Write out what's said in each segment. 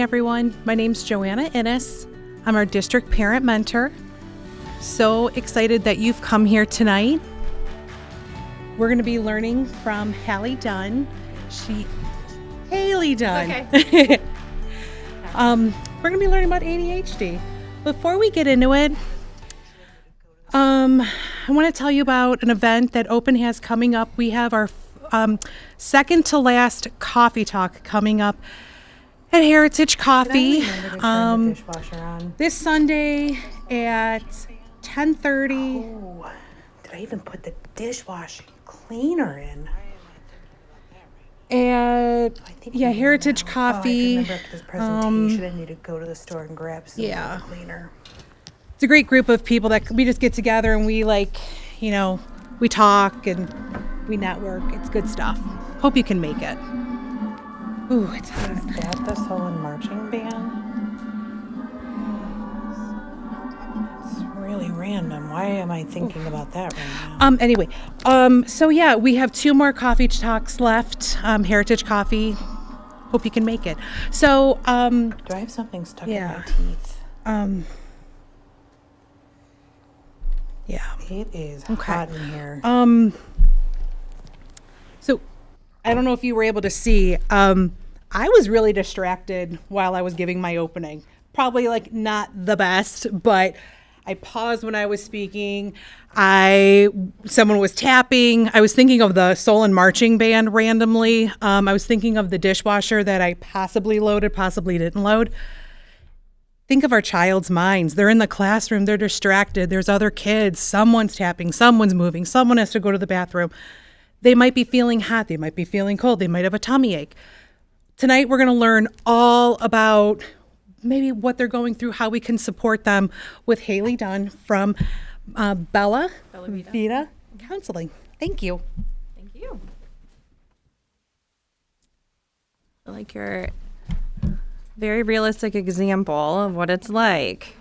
everyone. My name's Joanna Innes. I'm our district parent mentor. So excited that you've come here tonight. We're going to be learning from Hallie Dunn. Haley Dunn. Okay. We're going to be learning about ADHD. Before we get into it, I want to tell you about an event that Open has coming up. We have our second to last coffee talk coming up at Heritage Coffee this Sunday at 10:30. Oh, did I even put the dishwashing cleaner in? At Heritage Coffee. I remember after this presentation, I need to go to the store and grab some cleaner. It's a great group of people that we just get together and we we talk and we network. It's good stuff. Hope you can make it. Ooh, it's hot. Is that the Solon marching band? It's really random. Why am I thinking about that right now? Anyway, we have 2 more coffee talks left. Heritage Coffee. Hope you can make it. So, do I have something stuck in my teeth? It is hot in here. So I don't know if you were able to see, I was really distracted while I was giving my opening. Probably not the best, but I paused when I was speaking. Someone was tapping. I was thinking of the Solon marching band randomly. I was thinking of the dishwasher that I possibly loaded, possibly didn't load. Think of our child's minds. They're in the classroom. They're distracted. There's other kids. Someone's tapping. Someone's moving. Someone has to go to the bathroom. They might be feeling hot. They might be feeling cold. They might have a tummy ache. Tonight, we're going to learn all about maybe what they're going through, how we can support them with Hallie Dunn from Bella Vita Counseling. Thank you. Thank you. I like your very realistic example of what it's like.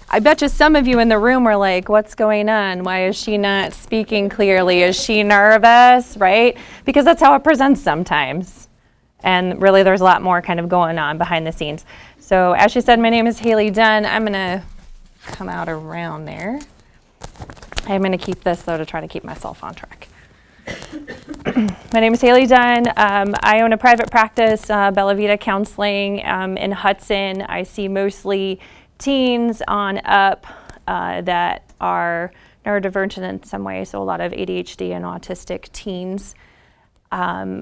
I bet you some of you in the room are like, what's going on? Why is she not speaking clearly? Is she nervous, right? Because that's how it presents sometimes. And really there's a lot more kind of going on behind the scenes. So as she said, my name is Hallie Dunn. I'm gonna come out around there. I'm gonna keep this though to try to keep myself on track. My name is Hallie Dunn. I own a private practice, Bella Vita Counseling in Hudson. I see mostly teens on up that are neurodivergent in some way, so a lot of ADHD and autistic teens. I'm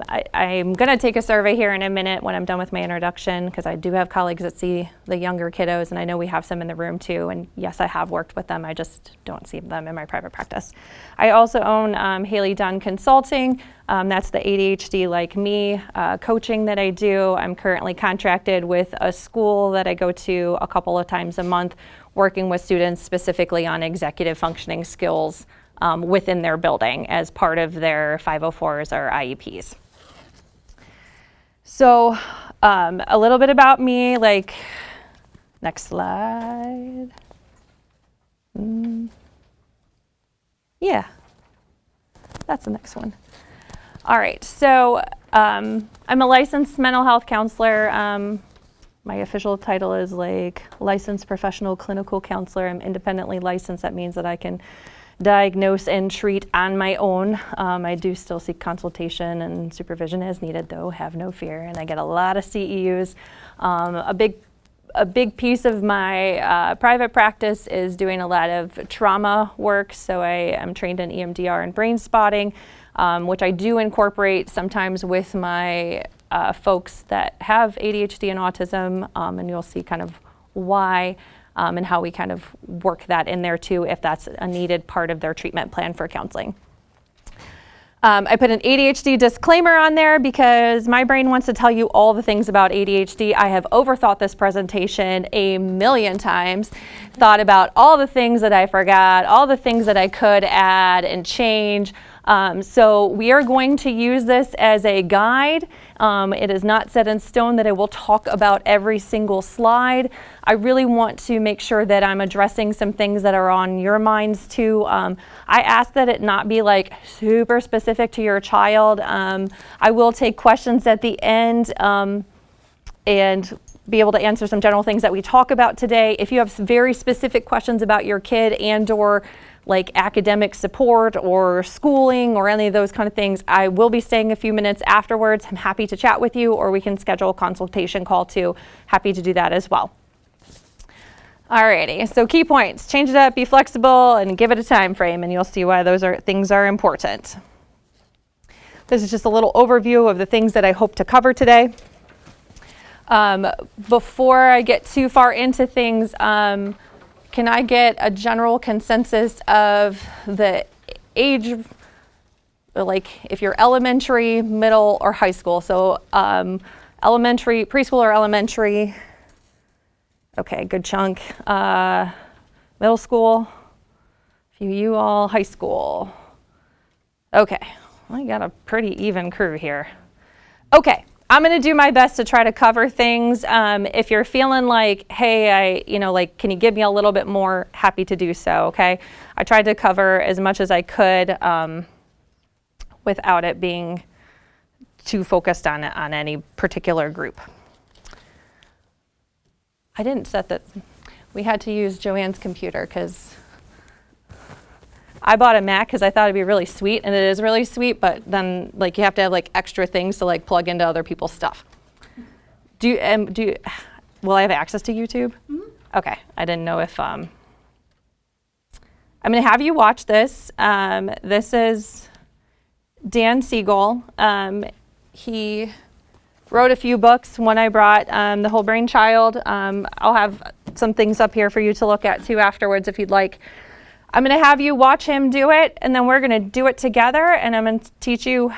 going to take a survey here in a minute when I'm done with my introduction, because I do have colleagues that see the younger kiddos, and I know we have some in the room too, and yes, I have worked with them. I just don't see them in my private practice. I also own Hallie Dunn Consulting. That's the ADHD like me coaching that I do. I'm currently contracted with a school that I go to a couple of times a month, working with students specifically on executive functioning skills within their building as part of their 504s or IEPs. So a little bit about me, next slide. Yeah, that's the next one. All right, so I'm a licensed mental health counselor. My official title is licensed professional clinical counselor. I'm independently licensed. That means that I can diagnose and treat on my own. I do still seek consultation and supervision as needed, though, have no fear, and I get a lot of CEUs. A big piece of my private practice is doing a lot of trauma work, so I am trained in EMDR and brain spotting, which I do incorporate sometimes with my folks that have ADHD and autism, and you'll see kind of why. And how we kind of work that in there too, if that's a needed part of their treatment plan for counseling. I put an ADHD disclaimer on there because my brain wants to tell you all the things about ADHD. I have overthought this presentation a million times, thought about all the things that I forgot, all the things that I could add and change. So we are going to use this as a guide. It is not set in stone that I will talk about every single slide. I really want to make sure that I'm addressing some things that are on your minds too. I ask that it not be super specific to your child. I will take questions at the end. and be able to answer some general things that we talk about today. If you have some very specific questions about your kid and or like academic support or schooling or any of those kind of things, I will be staying a few minutes afterwards. I'm happy to chat with you, or we can schedule a consultation call too. Happy to do that as well. Alrighty, so key points: change it up, be flexible, and give it a time frame, and you'll see why those things are important. This is just a little overview of the things that I hope to cover today. Before I get too far into things, can I get a general consensus of the age, like if you're elementary, middle, or high school? So elementary, preschool or elementary. Okay, good chunk. Middle school, a few you all, high school. Okay, I got a pretty even crew here. Okay, I'm gonna do my best to try to cover things. If you're feeling like, hey, can you give me a little bit more, happy to do so, okay? I tried to cover as much as I could without it being too focused on any particular group. I didn't set that. We had to use Joanne's computer because I bought a Mac because I thought it'd be really sweet, and it is really sweet, but then like you have to have like extra things to like plug into other people's stuff. Will I have access to YouTube? Mm-hmm. Okay, I didn't know if I'm gonna have you watch this. This is Dan Siegel. He wrote a few books. One I brought, The Whole Brain Child. I'll have some things up here for you to look at too afterwards if you'd like. I'm going to have you watch him do it, and then we're going to do it together, and I'm going to teach you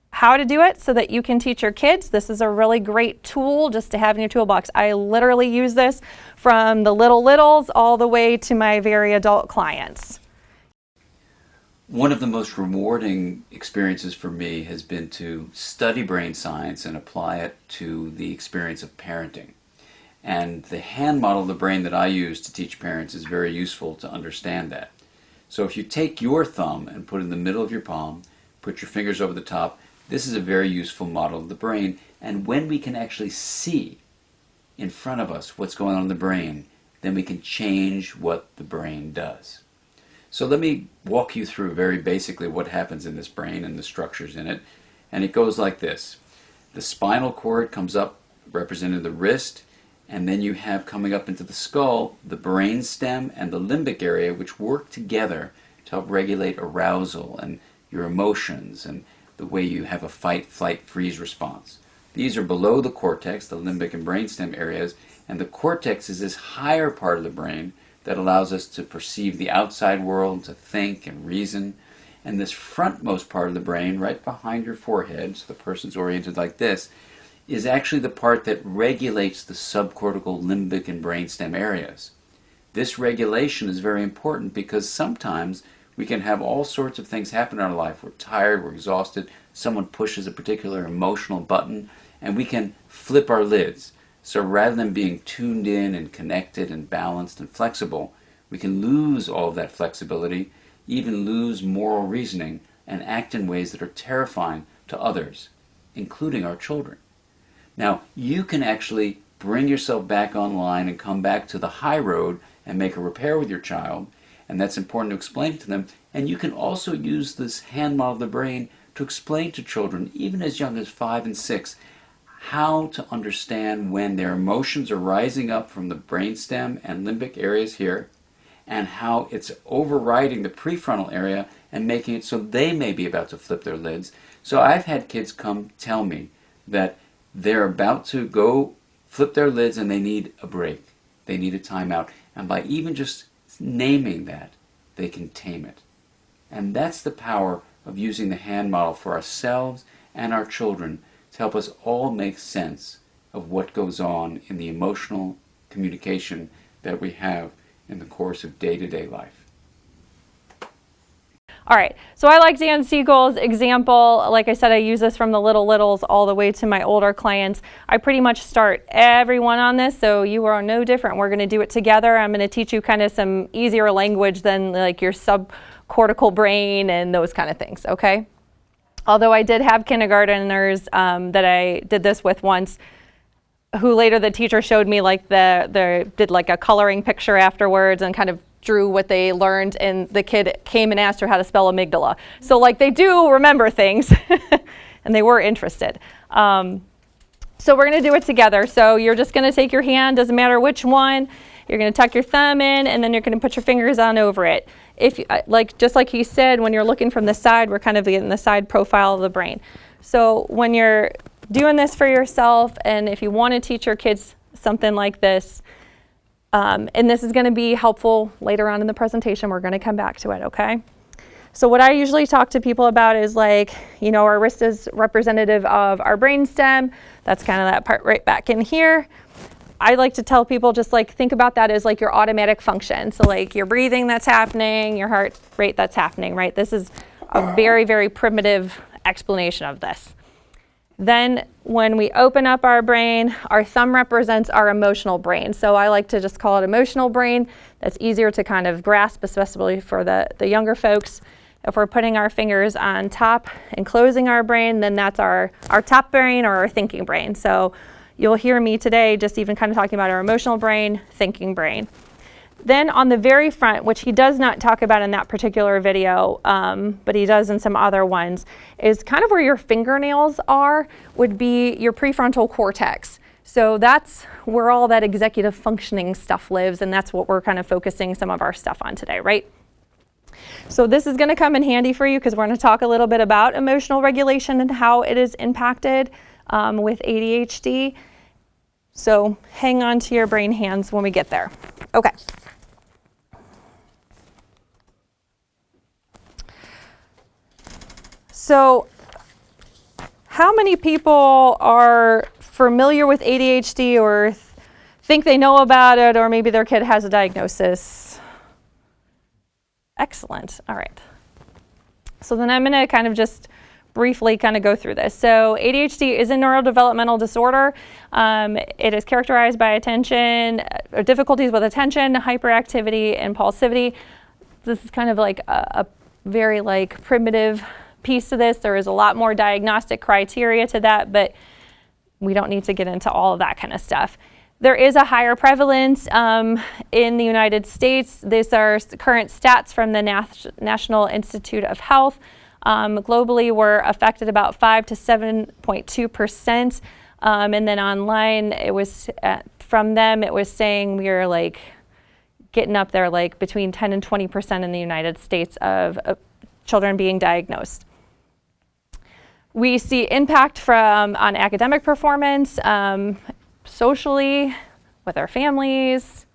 how to do it so that you can teach your kids. This is a really great tool just to have in your toolbox. I literally use this from the littles all the way to my very adult clients. One of the most rewarding experiences for me has been to study brain science and apply it to the experience of parenting. And the hand model of the brain that I use to teach parents is very useful to understand that. So if you take your thumb and put it in the middle of your palm, put your fingers over the top, this is a very useful model of the brain. And when we can actually see in front of us what's going on in the brain, then we can change what the brain does. So let me walk you through very basically what happens in this brain and the structures in it. And it goes like this. The spinal cord comes up representing the wrist, and then you have coming up into the skull the brain stem and the limbic area, which work together to help regulate arousal and your emotions and the way you have a fight, flight, freeze response. These are below the cortex, the limbic and brainstem areas, and the cortex is this higher part of the brain that allows us to perceive the outside world, to think and reason. And this frontmost part of the brain, right behind your forehead, so the person's oriented like this, is actually the part that regulates the subcortical, limbic, and brainstem areas. This regulation is very important because sometimes we can have all sorts of things happen in our life. We're tired, we're exhausted, someone pushes a particular emotional button, and we can flip our lids. So rather than being tuned in and connected and balanced and flexible, we can lose all of that flexibility, even lose moral reasoning, and act in ways that are terrifying to others, including our children. Now, you can actually bring yourself back online and come back to the high road and make a repair with your child, and that's important to explain to them. And you can also use this hand model of the brain to explain to children, even as young as 5 and 6, how to understand when their emotions are rising up from the brainstem and limbic areas here, and how it's overriding the prefrontal area and making it so they may be about to flip their lids. So I've had kids come tell me that they're about to go flip their lids and they need a break. They need a timeout. And by even just naming that, they can tame it. And that's the power of using the hand model for ourselves and our children to help us all make sense of what goes on in the emotional communication that we have in the course of day-to-day life. All right, so I like Dan Siegel's example. Like I said, I use this from the littles all the way to my older clients. I pretty much start everyone on this, so you are no different. We're going to do it together. I'm going to teach you kind of some easier language than like your subcortical brain and those kind of things, okay? Although I did have kindergarteners that I did this with once, who later the teacher showed me like did like a coloring picture afterwards and kind of drew what they learned, and the kid came and asked her how to spell amygdala. So like they do remember things and they were interested. So we're gonna do it together. So you're just gonna take your hand, doesn't matter which one, you're gonna tuck your thumb in, and then you're gonna put your fingers on over it. If just like he said, when you're looking from the side, we're kind of getting the side profile of the brain. So when you're doing this for yourself, and if you want to teach your kids something like this, and this is going to be helpful later on in the presentation, we're going to come back to it, okay? So what I usually talk to people about is like, our wrist is representative of our brainstem. That's kind of that part right back in here. I like to tell people just like think about that as like your automatic function. So like your breathing that's happening, your heart rate that's happening, right? This is a very, very primitive explanation of this. Then when we open up our brain, our thumb represents our emotional brain. So I like to just call it emotional brain. That's easier to kind of grasp, especially for the younger folks. If we're putting our fingers on top and closing our brain, then that's our top brain or our thinking brain. So you'll hear me today just even kind of talking about our emotional brain, thinking brain. Then on the very front, which he does not talk about in that particular video, but he does in some other ones, is kind of where your fingernails are, would be your prefrontal cortex. So that's where all that executive functioning stuff lives, and that's what we're kind of focusing some of our stuff on today, right? So this is going to come in handy for you because we're going to talk a little bit about emotional regulation and how it is impacted with ADHD. So hang on to your brain hands when we get there. Okay. So how many people are familiar with ADHD or think they know about it, or maybe their kid has a diagnosis? Excellent. All right. So then I'm going to kind of just briefly kind of go through this. So ADHD is a neurodevelopmental disorder. It is characterized by attention, or difficulties with attention, hyperactivity, impulsivity. This is kind of like a very like primitive piece to this. There is a lot more diagnostic criteria to that, but we don't need to get into all of that kind of stuff. There is a higher prevalence in the United States. These are current stats from the National Institute of Health. Globally, we're affected about 5 to 7.2%. And then online, it was from them, it was saying we are like getting up there like between 10 and 20% in the United States of children being diagnosed. We see impact on academic performance, socially, with our families,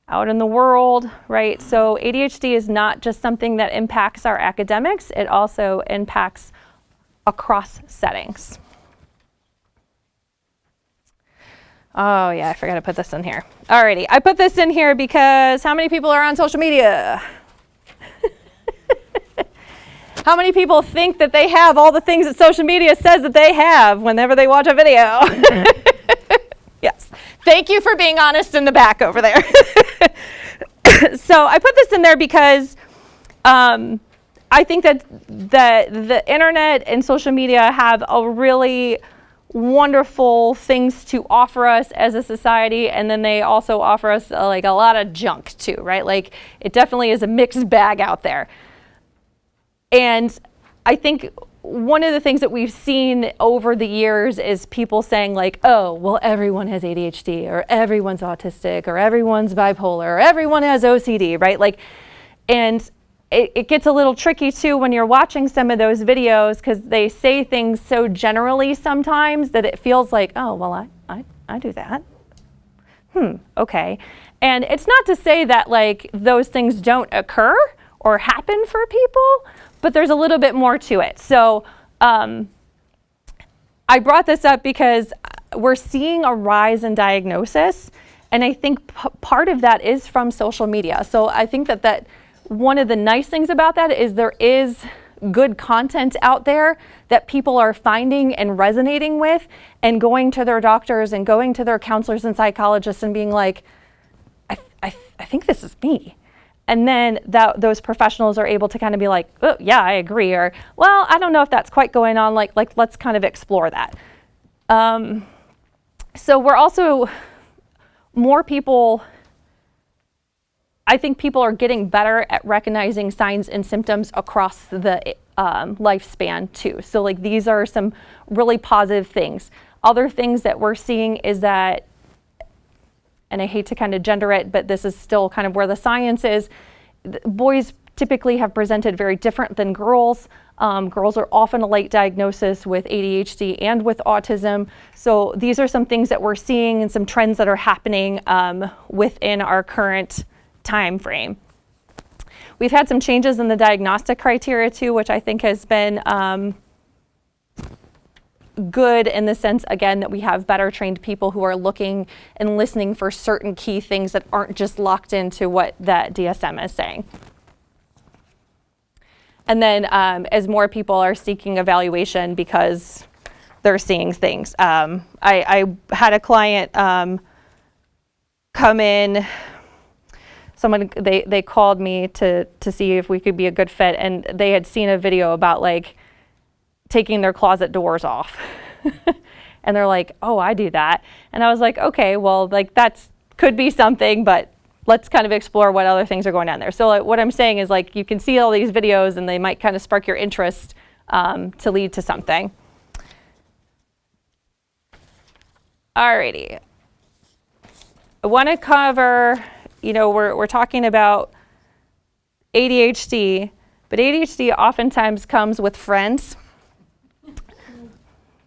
out in the world, right? So ADHD is not just something that impacts our academics, it also impacts across settings. Oh yeah, I forgot to put this in here. Alrighty, I put this in here because how many people are on social media? How many people think that they have all the things that social media says that they have whenever they watch a video? Yes. Thank you for being honest in the back over there. So I put this in there because I think that the internet and social media have a really wonderful things to offer us as a society, and then they also offer us like a lot of junk too, right? Like it definitely is a mixed bag out there. And I think one of the things that we've seen over the years is people saying like, oh, well, everyone has ADHD, or everyone's autistic, or everyone's bipolar, or everyone has OCD, right? Like, and it gets a little tricky too when you're watching some of those videos because they say things so generally sometimes that it feels like, oh, well, I do that. Okay. And it's not to say that like those things don't occur or happen for people, but there's a little bit more to it. So I brought this up because we're seeing a rise in diagnosis, and I think part of that is from social media. So I think that one of the nice things about that is there is good content out there that people are finding and resonating with, and going to their doctors and going to their counselors and psychologists and being like, I think this is me. And then those professionals are able to kind of be like, oh, yeah, I agree. Or, well, I don't know if that's quite going on. Like let's kind of explore that. So we're also, more people, I think people are getting better at recognizing signs and symptoms across the lifespan too. So like these are some really positive things. Other things that we're seeing is that, and I hate to kind of gender it, but this is still kind of where the science is, boys typically have presented very different than girls. Girls are often a late diagnosis with ADHD and with autism. So these are some things that we're seeing and some trends that are happening within our current time frame. We've had some changes in the diagnostic criteria too, which I think has been good in the sense, again, that we have better trained people who are looking and listening for certain key things that aren't just locked into what that DSM is saying. And then as more people are seeking evaluation because they're seeing things. I had a client come in, they called me to see if we could be a good fit, and they had seen a video about like taking their closet doors off. And they're like, oh, I do that. And I was like, okay, well, like that's could be something, but let's kind of explore what other things are going on there. So like, what I'm saying is like, you can see all these videos and they might kind of spark your interest to lead to something. Alrighty. I want to cover, we're talking about ADHD, but ADHD oftentimes comes with friends.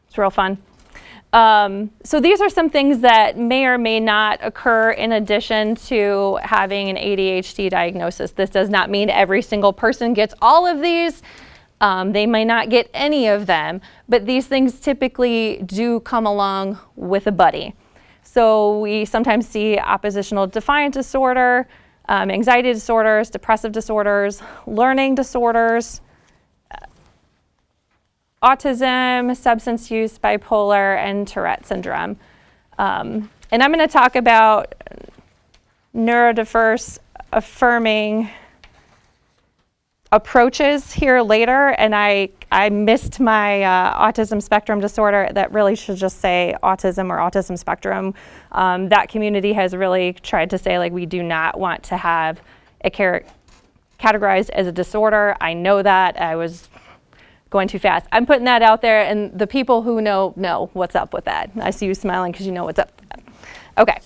It's real fun. So these are some things that may or may not occur in addition to having an ADHD diagnosis. This does not mean every single person gets all of these. They may not get any of them, but these things typically do come along with a buddy. So we sometimes see oppositional defiant disorder, anxiety disorders, depressive disorders, learning disorders, autism, substance use, bipolar, and Tourette syndrome. And I'm going to talk about neurodiverse affirming approaches here later, and I missed my autism spectrum disorder. That really should just say autism or autism spectrum. That community has really tried to say, like, we do not want to have it categorized as a disorder. I know that. I was going too fast. I'm putting that out there, and the people who know what's up with that. I see you smiling because you know what's up with that. Okay.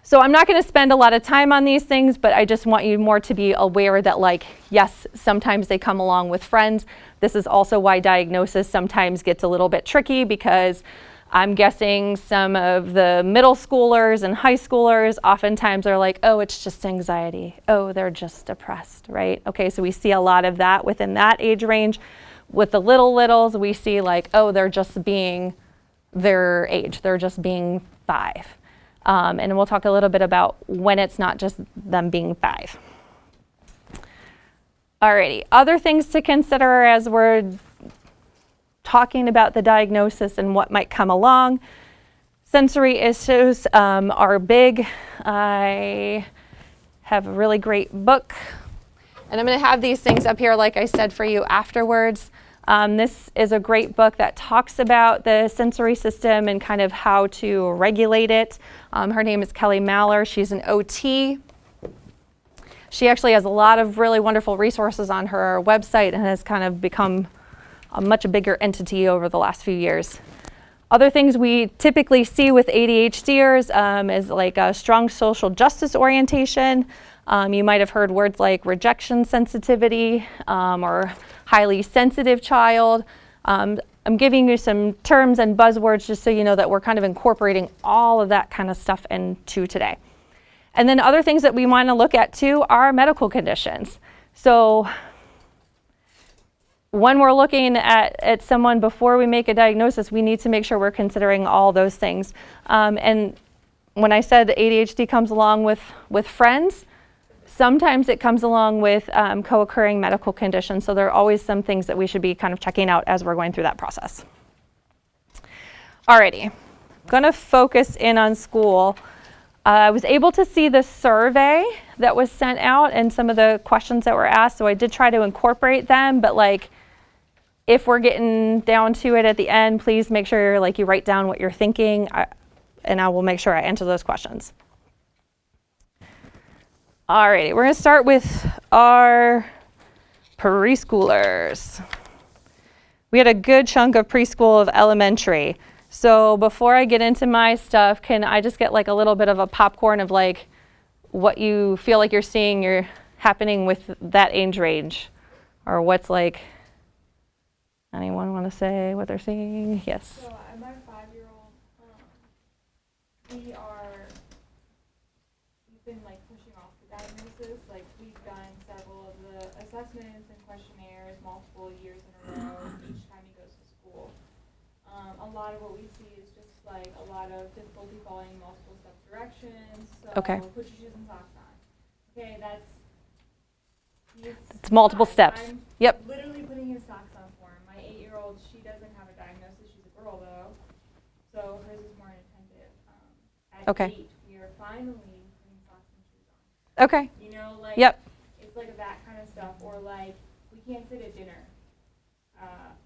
So I'm not going to spend a lot of time on these things, but I just want you more to be aware that, like, yes, sometimes they come along with friends. This is also why diagnosis sometimes gets a little bit tricky, because I'm guessing some of the middle schoolers and high schoolers oftentimes are like, oh, it's just anxiety. Oh, they're just depressed, right? Okay, so we see a lot of that within that age range. With the littles, we see like, oh, they're just being their age. They're just being 5. And we'll talk a little bit about when it's not just them being 5. Alrighty, other things to consider as we're talking about the diagnosis and what might come along. Sensory issues are big. I have a really great book, and I'm going to have these things up here, like I said, for you afterwards. This is a great book that talks about the sensory system and kind of how to regulate it. Her name is Kelly Maller. She's an OT. She actually has a lot of really wonderful resources on her website and has kind of become a much bigger entity over the last few years. Other things we typically see with ADHDers is like a strong social justice orientation. You might have heard words like rejection sensitivity or highly sensitive child. I'm giving you some terms and buzzwords just so you know that we're kind of incorporating all of that kind of stuff into today. And then other things that we want to look at too are medical conditions. So when we're looking at someone before we make a diagnosis, we need to make sure we're considering all those things. And when I said that ADHD comes along with friends, sometimes it comes along with co-occurring medical conditions. So there are always some things that we should be kind of checking out as we're going through that process. Alrighty, I'm going to focus in on school. I was able to see the survey that was sent out and some of the questions that were asked, so I did try to incorporate them, but like, if we're getting down to it at the end, please make sure like you write down what you're thinking. and I will make sure I answer those questions. Alrighty, we're gonna start with our preschoolers. We had a good chunk of preschool of elementary. So before I get into my stuff, can I just get like a little bit of a popcorn of like what you feel like you're seeing happening with that age range? Or what's like, anyone want to say what they're seeing? Yes. So my 5-year-old, we've been like pushing off the diagnosis. Like we've done several of the assessments and questionnaires multiple years in a row each time he goes to school. A lot of what we see is just like a lot of difficulty following multiple step directions. So Okay. put your shoes and socks on. Okay, It's multiple steps. I'm Yep. literally putting his socks on for him. My 8-year-old, she doesn't have a diagnosis. She's a girl though, so hers is more inattentive. At Okay. 8, we are finally putting socks and shoes on. Okay. You know, like Yep. it's like that kind of stuff, or like we can't sit at dinner,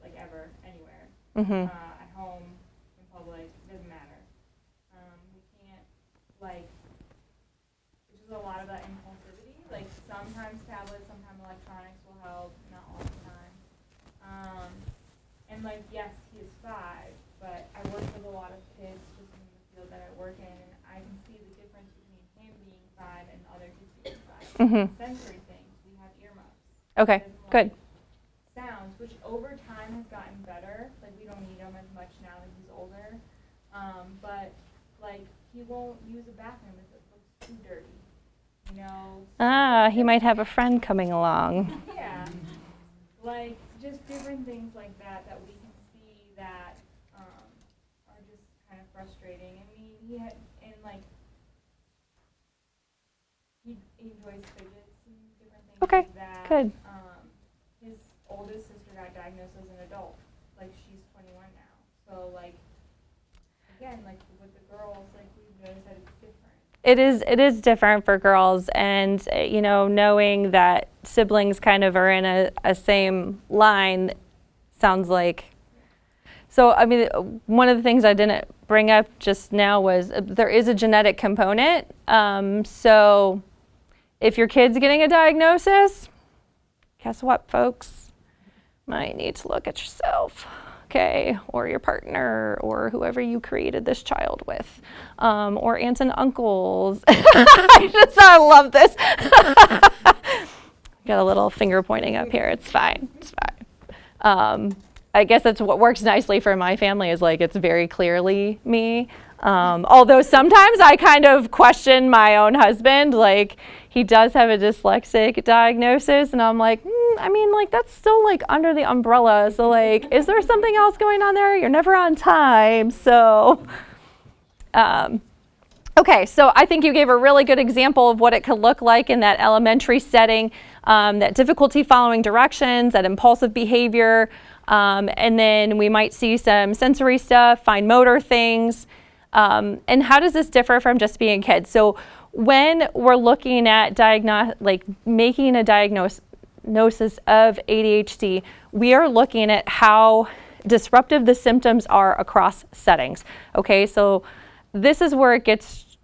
like ever, anywhere, Mm-hmm. at home, in public, doesn't matter. We can't like. It's just a lot of that impulsivity. Like sometimes tablets, sometimes electronics will help, not all the time. And like yes, he is 5, but I work with a lot of kids just in the field that I work in, and I can see the difference between him being 5 and other kids being 5. Mm-hmm. Sensory things, we have earmuffs. Okay. He doesn't Good. like sounds, which over time has gotten better. Like we don't need them as much now that he's older. But like he won't use a bathroom if it looks too dirty. You know? He might have a friend coming along. Yeah. Like just different things like that that we can see that are just kind of frustrating. I mean, he enjoys fidgets and different things Okay, like that. good. His oldest sister got diagnosed as an adult. Like she's 21 now. So like again, like with the girls, like we've noticed that it's different. It is different for girls, and you know, knowing that siblings kind of are in a same line sounds like. So I mean, one of the things I didn't bring up just now was there is a genetic component. So if your kid's getting a diagnosis, guess what, folks? Might need to look at yourself. Okay, or your partner, or whoever you created this child with, or aunts and uncles. I love this. Got a little finger pointing up here. It's fine. It's fine. I guess that's what works nicely for my family is like it's very clearly me. Although sometimes I kind of question my own husband, like he does have a dyslexic diagnosis, and I'm like, I mean, like that's still like under the umbrella. So like, is there something else going on there? You're never on time. So, okay, so I think you gave a really good example of what it could look like in that elementary setting, that difficulty following directions, that impulsive behavior, and then we might see some sensory stuff, fine motor things. And how does this differ from just being kids? So when we're looking at making a diagnosis of ADHD, we are looking at how disruptive the symptoms are across settings. Okay, so this is where it gets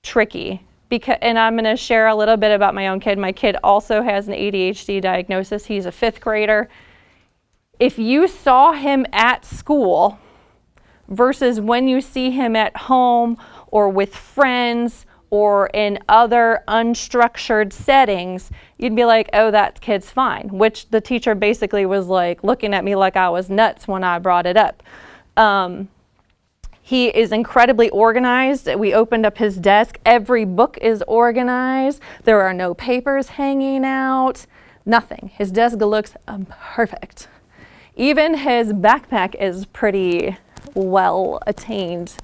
tricky. And I'm going to share a little bit about my own kid. My kid also has an ADHD diagnosis. He's a 5th grader. If you saw him at school versus when you see him at home or with friends or in other unstructured settings, you'd be like, oh, that kid's fine, which the teacher basically was like looking at me like I was nuts when I brought it up. He is incredibly organized. We opened up his desk. Every book is organized. There are no papers hanging out, nothing. His desk looks perfect. Even his backpack is pretty well attained.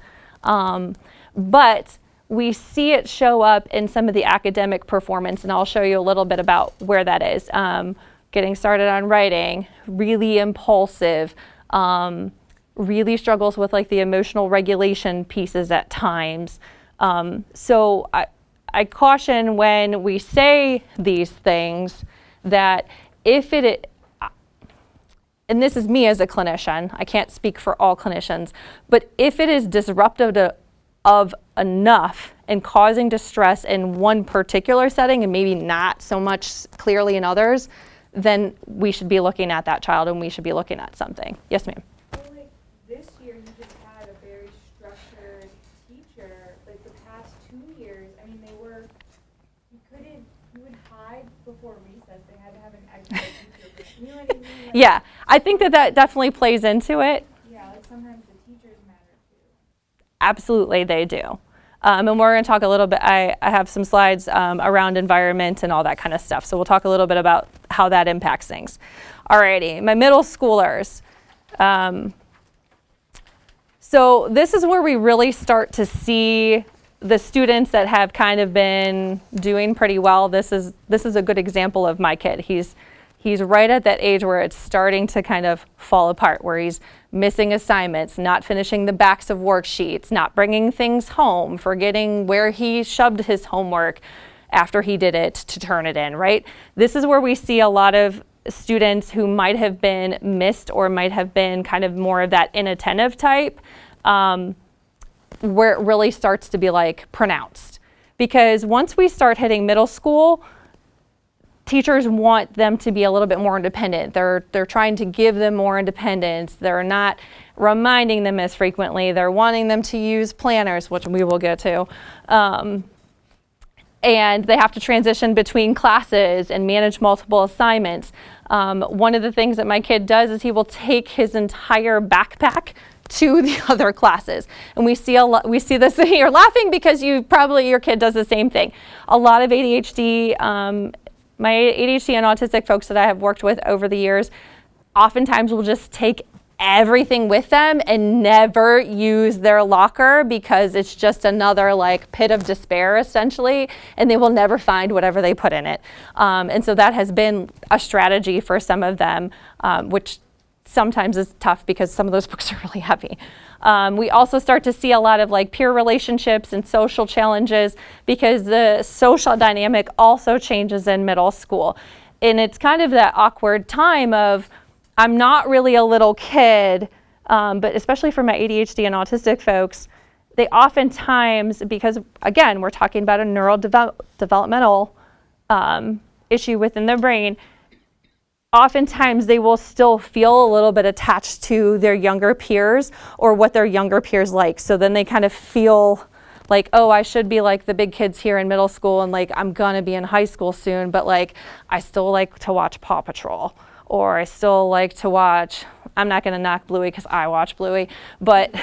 But we see it show up in some of the academic performance, and I'll show you a little bit about where that is. Getting started on writing, really impulsive, really struggles with like the emotional regulation pieces at times. So I caution when we say these things that if it, and this is me as a clinician, I can't speak for all clinicians, but if it is disruptive of enough and causing distress in one particular setting and maybe not so much clearly in others, then we should be looking at that child and we should be looking at something. Yes, ma'am. Well, like this year, you just had a very structured teacher. Like the past 2 years, I mean, you would hide before recess. They had to have an extra teacher. You know what I mean? Like, Yeah, I think that definitely plays into it. yeah, like sometimes the teachers matter too. Absolutely, they do. And we're going to talk a little bit, I have some slides around environment and all that kind of stuff. So we'll talk a little bit about how that impacts things. Alrighty, my middle schoolers. So this is where we really start to see the students that have kind of been doing pretty well. This is a good example of my kid. He's right at that age where it's starting to kind of fall apart, where he's missing assignments, not finishing the backs of worksheets, not bringing things home, forgetting where he shoved his homework after he did it to turn it in, right? This is where we see a lot of students who might have been missed or might have been kind of more of that inattentive type, where it really starts to be like pronounced. Because once we start hitting middle school, teachers want them to be a little bit more independent. They're trying to give them more independence. They're not reminding them as frequently. They're wanting them to use planners, which we will get to. And they have to transition between classes and manage multiple assignments. One of the things that my kid does is he will take his entire backpack to the other classes. And we see this, you're laughing because your kid does the same thing. A lot of ADHD, my ADHD and autistic folks that I have worked with over the years, oftentimes will just take everything with them and never use their locker because it's just another like pit of despair essentially, and they will never find whatever they put in it. And so that has been a strategy for some of them, which sometimes is tough because some of those books are really heavy. We also start to see a lot of like peer relationships and social challenges because the social dynamic also changes in middle school. And it's kind of that awkward time of, I'm not really a little kid, but especially for my ADHD and autistic folks, they oftentimes, because again, we're talking about a neurodevelopmental issue within their brain, oftentimes they will still feel a little bit attached to their younger peers or what their younger peers like. So then they kind of feel like, oh, I should be like the big kids here in middle school and like I'm gonna be in high school soon, but like I still like to watch Paw Patrol, or I still like to watch, I'm not gonna knock Bluey because I watch Bluey, but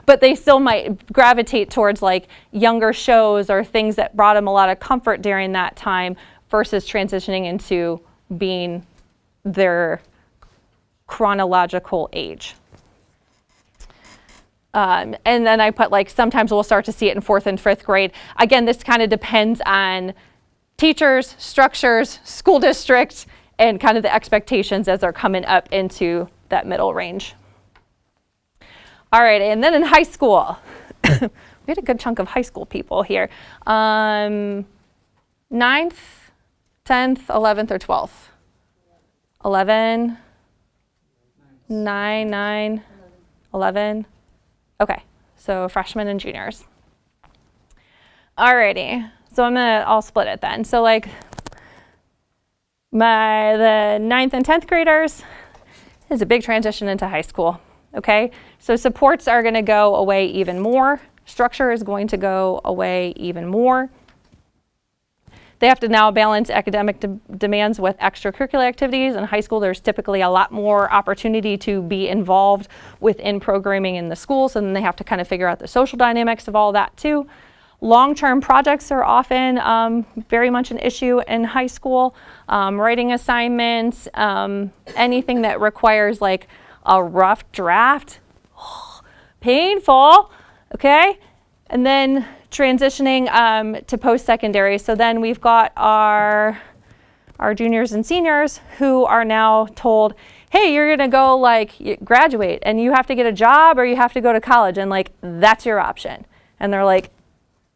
but they still might gravitate towards like younger shows or things that brought them a lot of comfort during that time versus transitioning into being their chronological age. And then I put like, sometimes we'll start to see it in 4th and 5th grade. Again, this kind of depends on teachers, structures, school districts, and kind of the expectations as they're coming up into that middle range. All right, and then in high school, we had a good chunk of high school people here. 9th, 10th, 11th, or 12th? 11, 9, 11. Okay, so freshmen and juniors. Alrighty, so I'll split it then. So like the 9th and 10th graders is a big transition into high school, okay? So supports are gonna go away even more. Structure is going to go away even more. They have to now balance academic demands with extracurricular activities. In high school, there's typically a lot more opportunity to be involved within programming in the school, so then they have to kind of figure out the social dynamics of all that too. Long-term projects are often very much an issue in high school. Writing assignments, anything that requires like a rough draft, painful, okay? And then transitioning to post-secondary. So then we've got our juniors and seniors who are now told, hey, you're gonna go like graduate and you have to get a job or you have to go to college, and like that's your option. And they're like,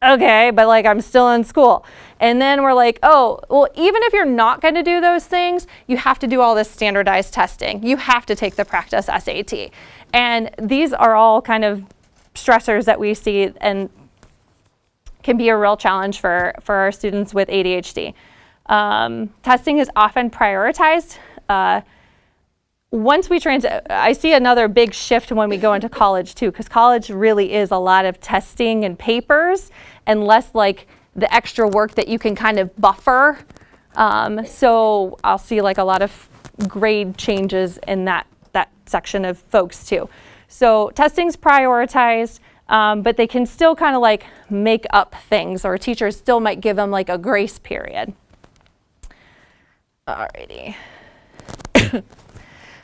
okay, but like I'm still in school. And then we're like, oh, well, even if you're not gonna do those things, you have to do all this standardized testing. You have to take the practice SAT. And these are all kind of stressors that we see and can be a real challenge for our students with ADHD. Testing is often prioritized. Once we I see another big shift when we go into college too, because college really is a lot of testing and papers and less like the extra work that you can kind of buffer. So I'll see like a lot of grade changes in that section of folks too. So testing's prioritized, but they can still kind of like make up things, or teachers still might give them like a grace period. Alrighty.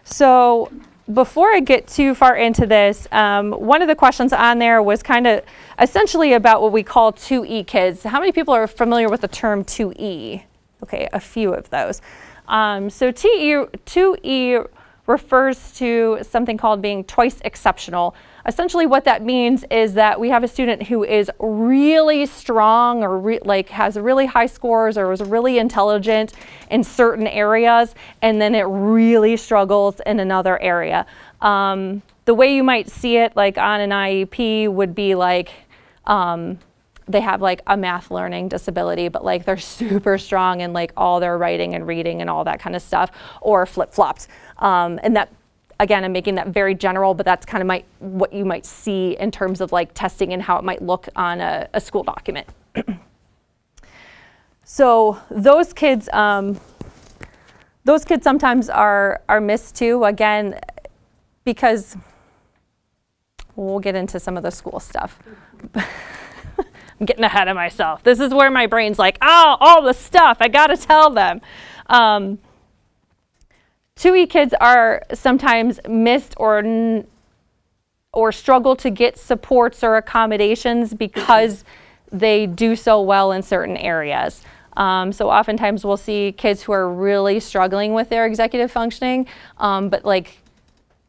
So before I get too far into this, one of the questions on there was kind of essentially about what we call 2E kids. How many people are familiar with the term 2E? Okay, a few of those. So 2E refers to something called being twice exceptional. Essentially what that means is that we have a student who is really strong or like has really high scores or is really intelligent in certain areas, and then it really struggles in another area. The way you might see it like on an IEP would be like they have like a math learning disability, but like they're super strong in like all their writing and reading and all that kind of stuff, or flip-flops. And that, again, I'm making that very general, but that's kind of what you might see in terms of like testing and how it might look on a school document. So those kids sometimes are missed too, again, because we'll get into some of the school stuff. I'm getting ahead of myself. This is where my brain's like, oh, all the stuff, I gotta tell them. 2E kids are sometimes missed or struggle to get supports or accommodations because they do so well in certain areas. So oftentimes we'll see kids who are really struggling with their executive functioning, but like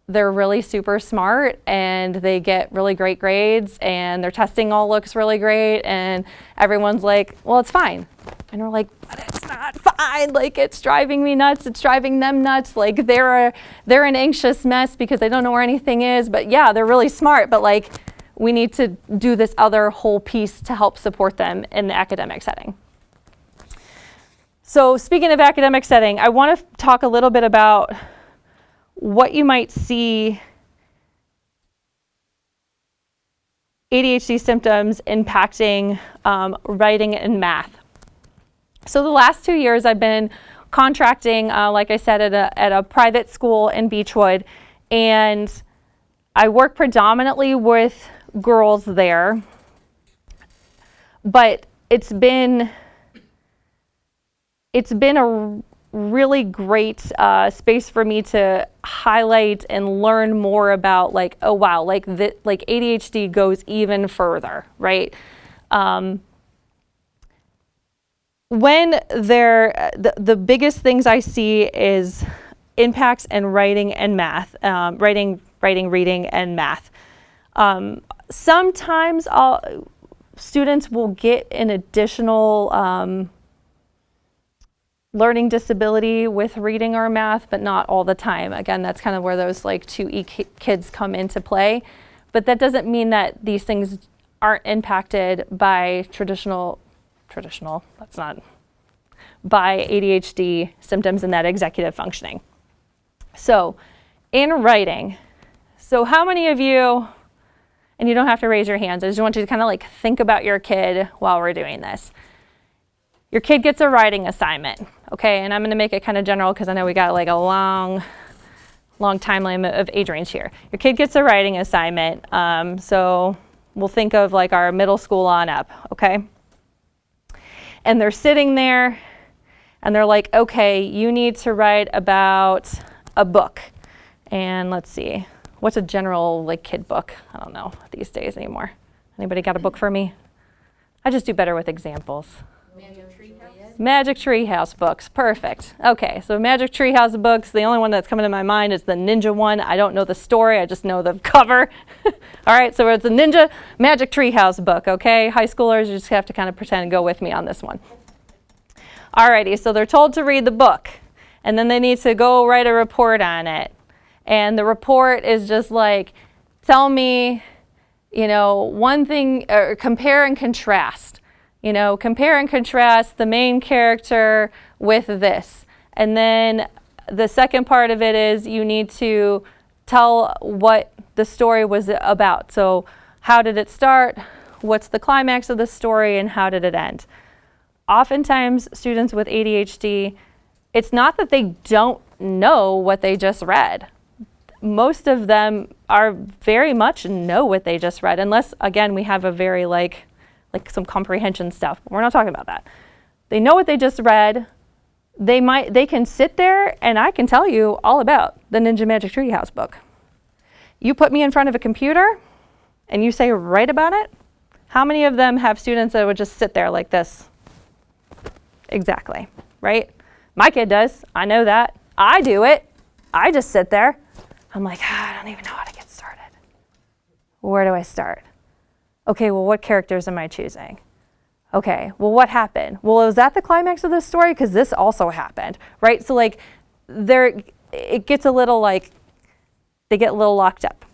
they're really super smart and they get really great grades and their testing all looks really great and everyone's like, well, it's fine. And we're like, but it's not fine. Like, it's driving me nuts. It's driving them nuts. Like, they're an anxious mess because they don't know where anything is. But yeah, they're really smart. But like, we need to do this other whole piece to help support them in the academic setting. So speaking of academic setting, I want to talk a little bit about what you might see ADHD symptoms impacting writing and math. So the last 2 years I've been contracting, like I said, at a private school in Beechwood, and I work predominantly with girls there, but it's been a really great space for me to highlight and learn more about like, oh wow, like ADHD goes even further, right? When the biggest things I see is impacts in writing and math, writing, reading, and math. Sometimes students will get an additional learning disability with reading or math, but not all the time. Again, that's kind of where those like 2E kids come into play. But that doesn't mean that these things aren't impacted by by ADHD symptoms in that executive functioning. So in writing, so how many of you, and you don't have to raise your hands, I just want you to kind of like think about your kid while we're doing this. Your kid gets a writing assignment, okay? And I'm gonna make it kind of general because I know we got like a long timeline of age range here. Your kid gets a writing assignment, so we'll think of like our middle school on up, okay? And they're sitting there and they're like, okay, you need to write about a book. And let's see, what's a general like kid book? I don't know these days anymore. Anybody got a book for me? I just do better with examples. Magic Treehouse books, perfect. Okay, so Magic Treehouse books, the only one that's coming to my mind is the ninja one. I don't know the story, I just know the cover. All right, so it's a ninja Magic Treehouse book, okay? High schoolers, you just have to kind of pretend and go with me on this one. Alrighty, so they're told to read the book, and then they need to go write a report on it. And the report is just like, tell me one thing, or compare and contrast. Compare and contrast the main character with this. And then the second part of it is you need to tell what the story was about. So how did it start? What's the climax of the story, and how did it end? Oftentimes, students with ADHD, it's not that they don't know what they just read. Most of them are very much know what they just read, unless, again, we have a very like some comprehension stuff. We're not talking about that. They know what they just read. They can sit there and I can tell you all about the Ninja Magic Treehouse book. You put me in front of a computer and you say write about it. How many of them have students that would just sit there like this? Exactly, right? My kid does. I know that. I do it. I just sit there. I'm like, I don't even know how to get started. Where do I start? Okay, well, what characters am I choosing? Okay, well, what happened? Well, is that the climax of this story? Because this also happened, right? So like, it gets a little like, they get a little locked up.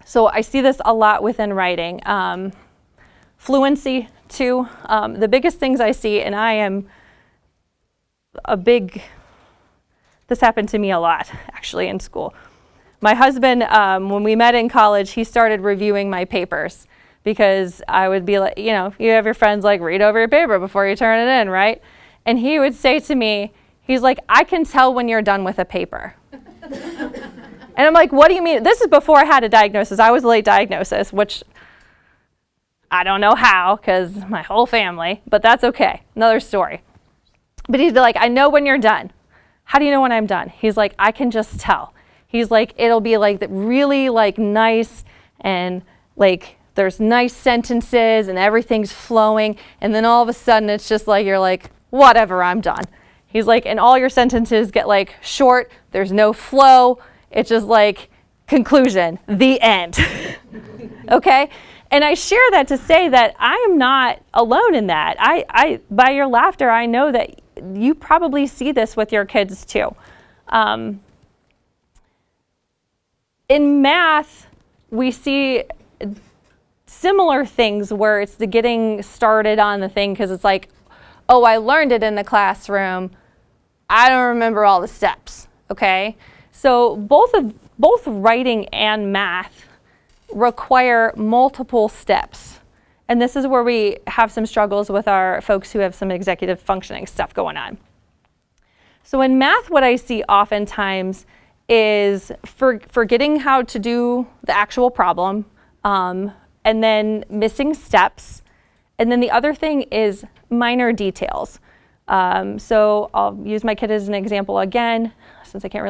So I see this a lot within writing. Fluency, too. The biggest things I see, and I am this happened to me a lot, actually, in school. My husband, when we met in college, he started reviewing my papers because I would be like, you have your friends like, read over your paper before you turn it in, right? And he would say to me, he's like, I can tell when you're done with a paper. And I'm like, what do you mean? This is before I had a diagnosis. I was a late diagnosis, which I don't know how, because my whole family, but that's okay. Another story. But he'd be like, I know when you're done. How do you know when I'm done? He's like, I can just tell. He's like, it'll be like really like nice and like there's nice sentences and everything's flowing. And then all of a sudden it's just like, you're like, whatever, I'm done. He's like, and all your sentences get like short. There's no flow. It's just like conclusion, the end. Okay? And I share that to say that I am not alone in that. I by your laughter, I know that you probably see this with your kids too. In math, we see similar things where it's the getting started on the thing because it's like, oh, I learned it in the classroom. I don't remember all the steps, okay? So both writing and math require multiple steps. And this is where we have some struggles with our folks who have some executive functioning stuff going on. So in math, what I see oftentimes is forgetting how to do the actual problem, and then missing steps. And then the other thing is minor details. So I'll use my kid as an example again, since I can't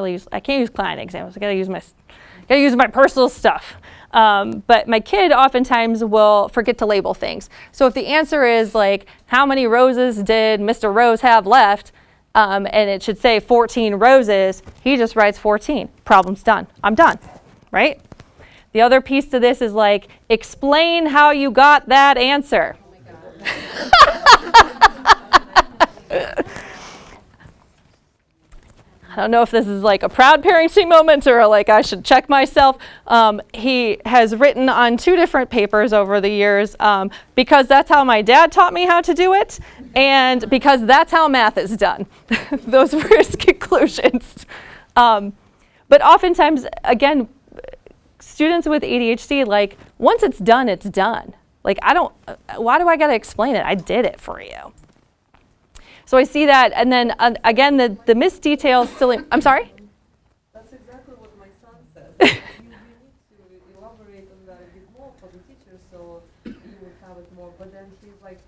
use client examples. I gotta use my personal stuff. But my kid oftentimes will forget to label things. So if the answer is like, how many roses did Mr. Rose have left? And it should say 14 roses, he just writes 14. Problem's done. I'm done, right? The other piece to this is like, explain how you got that answer. Oh my God. I don't know if this is like a proud parenting moment or like I should check myself. He has written on 2 different papers over the years because that's how my dad taught me how to do it and because that's how math is done. Those were his conclusions. But oftentimes, again, students with ADHD, like once it's done, it's done. Like why do I gotta explain it? I did it for you. So I see that, and then again, the missed details still, I'm sorry? That's exactly what my son says. You need to elaborate on that a bit more for the teacher so you would have it more, but then he's like...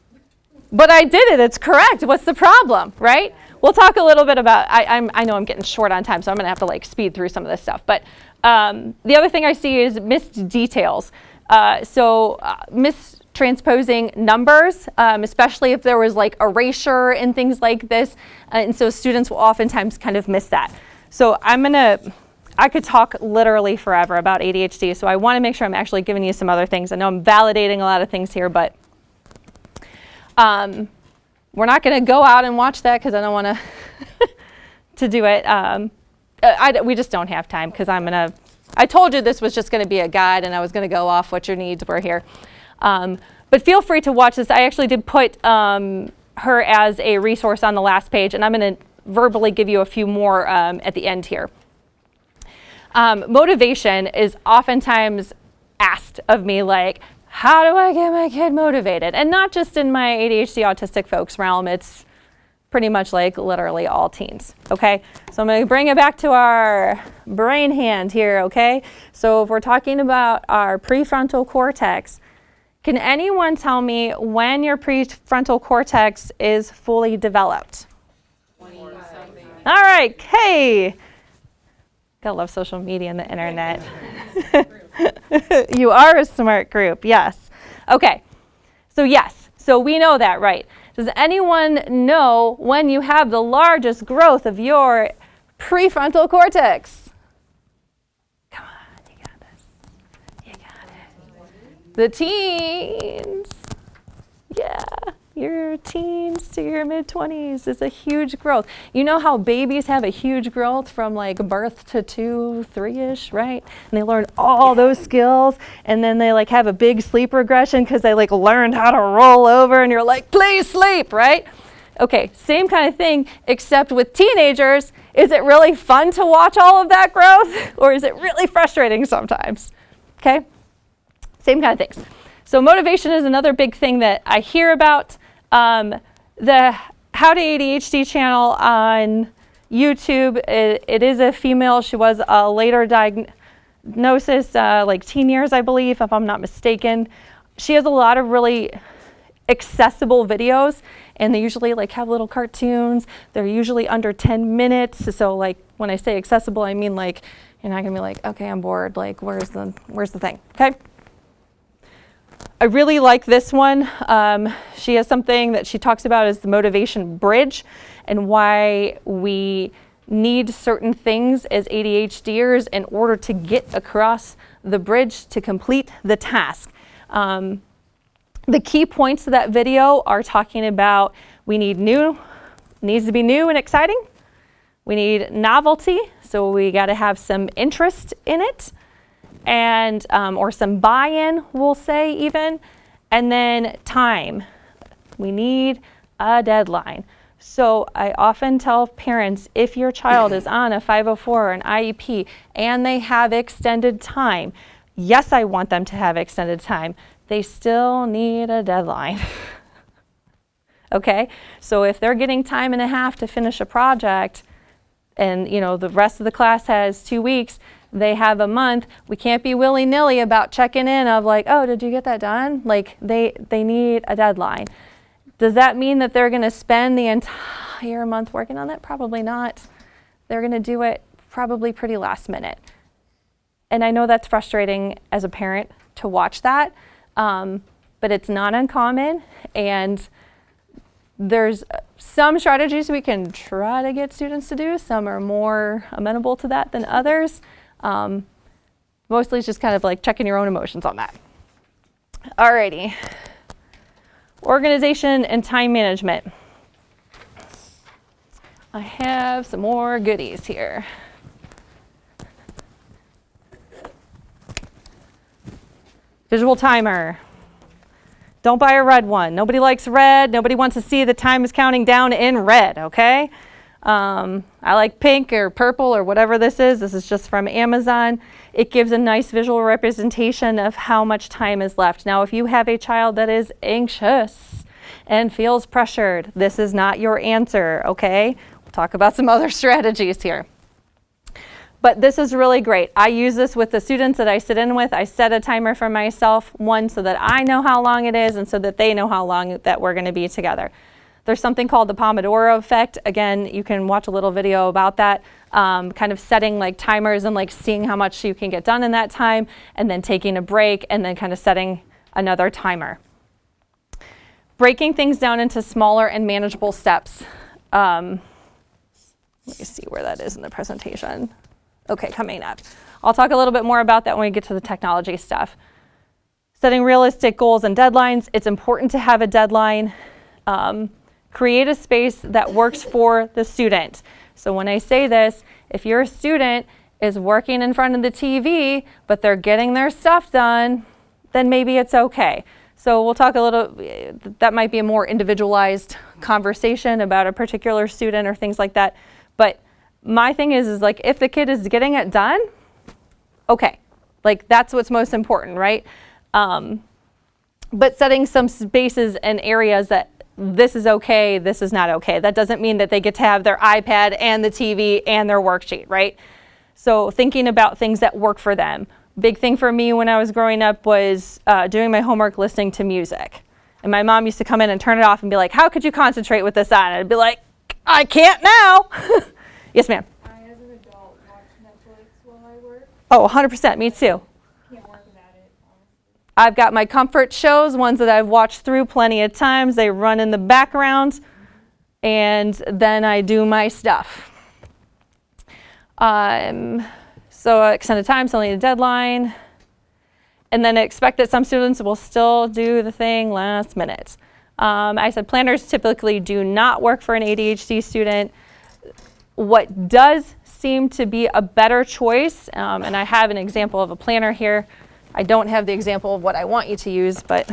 But I did it, it's correct. What's the problem, right? We'll talk a little bit about, I know I'm getting short on time, so I'm gonna have to like speed through some of this stuff. But the other thing I see is missed details. Mistransposing numbers, especially if there was like erasure and things like this. And so students will oftentimes kind of miss that. So I could talk literally forever about ADHD. So I want to make sure I'm actually giving you some other things. I know I'm validating a lot of things here, but we're not going to go out and watch that because I don't want to do it. We just don't have time because I'm going to I told you this was just going to be a guide and I was going to go off what your needs were here. But feel free to watch this. I actually did put her as a resource on the last page, and I'm going to verbally give you a few more at the end here. Motivation is oftentimes asked of me, like, how do I get my kid motivated? And not just in my ADHD autistic folks realm, it's pretty much like literally all teens, okay? So I'm gonna bring it back to our brain hand here, okay? So if we're talking about our prefrontal cortex, can anyone tell me when your prefrontal cortex is fully developed? 20-something. All right, hey. Gotta love social media and the internet. You are a smart group, yes. Okay, so yes, so we know that, right? Does anyone know when you have the largest growth of your prefrontal cortex? Come on, you got this. You got it. The teens. Yeah, your teens to your mid-20s is a huge growth. You know how babies have a huge growth from like birth to 2, 3-ish, right? And they learn all those skills, and then they like have a big sleep regression because they like learned how to roll over, and you're like, please sleep, right? Okay, same kind of thing, except with teenagers. Is it really fun to watch all of that growth, or is it really frustrating sometimes? Okay, same kind of things. So motivation is another big thing that I hear about. The How to ADHD channel on YouTube, it is a female. She was a later diagnosis, like teen years, I believe, if I'm not mistaken. She has a lot of really accessible videos, and they usually like have little cartoons. They're usually under 10 minutes. So like when I say accessible, I mean like you're not gonna be like, okay, I'm bored. Like where's the thing? Okay. I really like this one. She has something that she talks about as the motivation bridge, and why we need certain things as ADHDers in order to get across the bridge to complete the task. The key points of that video are talking about we need needs to be new and exciting. We need novelty, so we got to have some interest in it. And or some buy-in, we'll say even, and then time. We need a deadline. So I often tell parents, if your child is on a 504 or an IEP and they have extended time, yes, I want them to have extended time. They still need a deadline. Okay, so if they're getting time and a half to finish a project, and you know the rest of the class has 2 weeks, they have a month, we can't be willy-nilly about checking in of like, oh, did you get that done? Like they need a deadline. Does that mean that they're gonna spend the entire month working on that? Probably not. They're gonna do it probably pretty last minute. And I know that's frustrating as a parent to watch that, but it's not uncommon, and there's some strategies we can try to get students to do. Some are more amenable to that than others. Mostly it's just kind of like checking your own emotions on that. Alrighty. Organization and time management. I have some more goodies here. Visual timer. Don't buy a red one. Nobody likes red. Nobody wants to see the time is counting down in red, okay? I like pink or purple or whatever this is. This is just from Amazon. It gives a nice visual representation of how much time is left. Now, if you have a child that is anxious and feels pressured, this is not your answer, okay? We'll talk about some other strategies here. But this is really great. I use this with the students that I sit in with. I set a timer for myself, one, so that I know how long it is and so that they know how long that we're gonna be together. There's something called the Pomodoro effect. Again, you can watch a little video about that, kind of setting like timers and like seeing how much you can get done in that time, and then taking a break, and then kind of setting another timer. Breaking things down into smaller and manageable steps. Let me see where that is in the presentation. Okay, coming up. I'll talk a little bit more about that when we get to the technology stuff. Setting realistic goals and deadlines. It's important to have a deadline. Create a space that works for the student. So when I say this, if you're a student is working in front of the TV, but they're getting their stuff done, then maybe it's okay. So we'll talk a little, that might be a more individualized conversation about a particular student or things like that. But my thing is like, if the kid is getting it done, okay. Like that's what's most important, right? But setting some spaces and areas that this is okay, this is not okay. That doesn't mean that they get to have their iPad and the TV and their worksheet, right? So thinking about things that work for them. Big thing for me when I was growing up was doing my homework listening to music. And my mom used to come in and turn it off and be like, how could you concentrate with this on? And I'd be like, I can't now. Yes, ma'am. I, as an adult, watch Netflix while I work. Oh, 100%, me too. Can't work without it, honestly. I've got my comfort shows, ones that I've watched through plenty of times. They run in the background, and then I do my stuff. So extended time, still need a deadline. And then expect that some students will still do the thing last minute. I said planners typically do not work for an ADHD student. What does seem to be a better choice, and I have an example of a planner here. I don't have the example of what I want you to use, but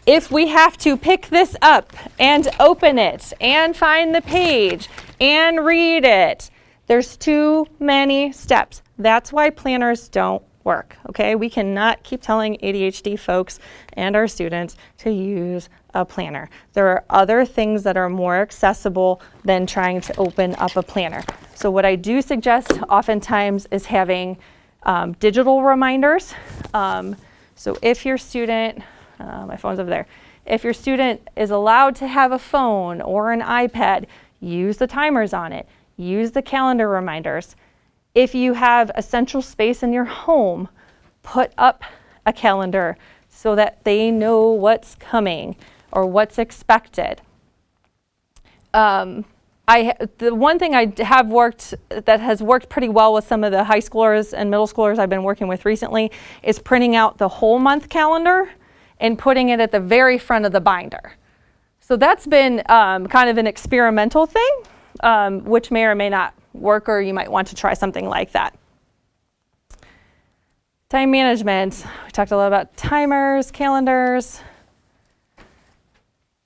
if we have to pick this up and open it and find the page and read it, there's too many steps. That's why planners don't work, okay? We cannot keep telling ADHD folks and our students to use a planner. There are other things that are more accessible than trying to open up a planner. So what I do suggest oftentimes is having digital reminders. So if your student, my phone's over there, if your student is allowed to have a phone or an iPad, use the timers on it. Use the calendar reminders. If you have a central space in your home, put up a calendar so that they know what's coming or what's expected. The one thing I have worked that has worked pretty well with some of the high schoolers and middle schoolers I've been working with recently is printing out the whole month calendar and putting it at the very front of the binder. So that's been kind of an experimental thing. Which may or may not work, or you might want to try something like that. Time management. We talked a lot about timers, calendars,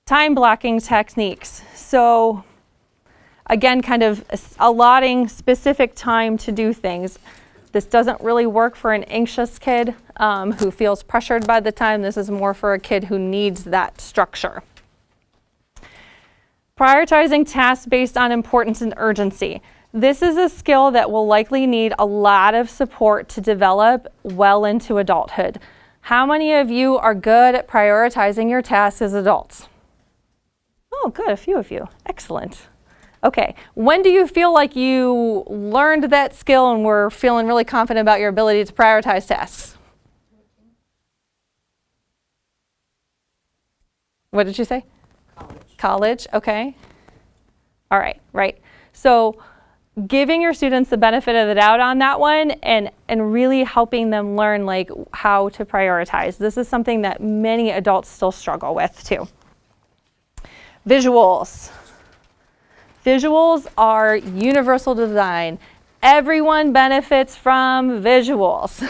time blocking techniques. So again, kind of allotting specific time to do things. This doesn't really work for an anxious kid who feels pressured by the time. This is more for a kid who needs that structure. Prioritizing tasks based on importance and urgency. This is a skill that will likely need a lot of support to develop well into adulthood. How many of you are good at prioritizing your tasks as adults? Oh, good, a few of you. Excellent. Okay, when do you feel like you learned that skill and were feeling really confident about your ability to prioritize tasks? What did you say? College, okay. All right, right. So giving your students the benefit of the doubt on that one and really helping them learn like how to prioritize. This is something that many adults still struggle with too. Visuals. Visuals are universal design. Everyone benefits from visuals.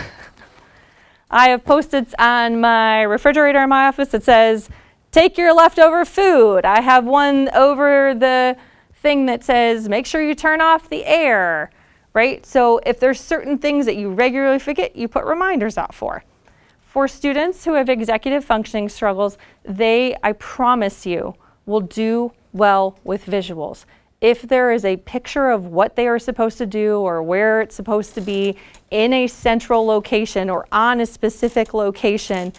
I have Post-its on my refrigerator in my office that says, take your leftover food. I have one over the thing that says, make sure you turn off the air, right? So if there's certain things that you regularly forget, you put reminders out for. For students who have executive functioning struggles, they, I promise you, will do well with visuals. If there is a picture of what they are supposed to do or where it's supposed to be in a central location or on a specific location,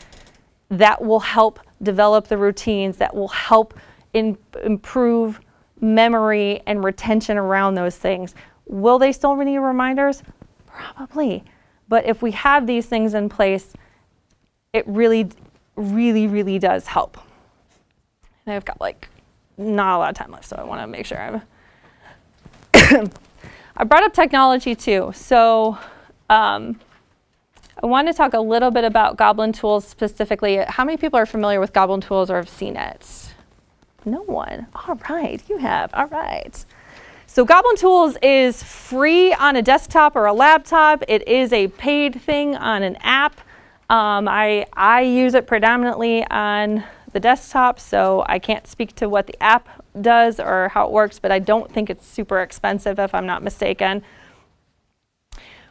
that will help develop the routines, that will help improve memory and retention around those things. Will they still need reminders? Probably. But if we have these things in place, it really, really, really does help. And I've got like not a lot of time left, so I want to make sure I'm I brought up technology too. So I want to talk a little bit about Goblin Tools specifically. How many people are familiar with Goblin Tools or have seen it? No one. All right, you have. All right. So Goblin Tools is free on a desktop or a laptop. It is a paid thing on an app. I use it predominantly on the desktop, so I can't speak to what the app does or how it works, but I don't think it's super expensive if I'm not mistaken.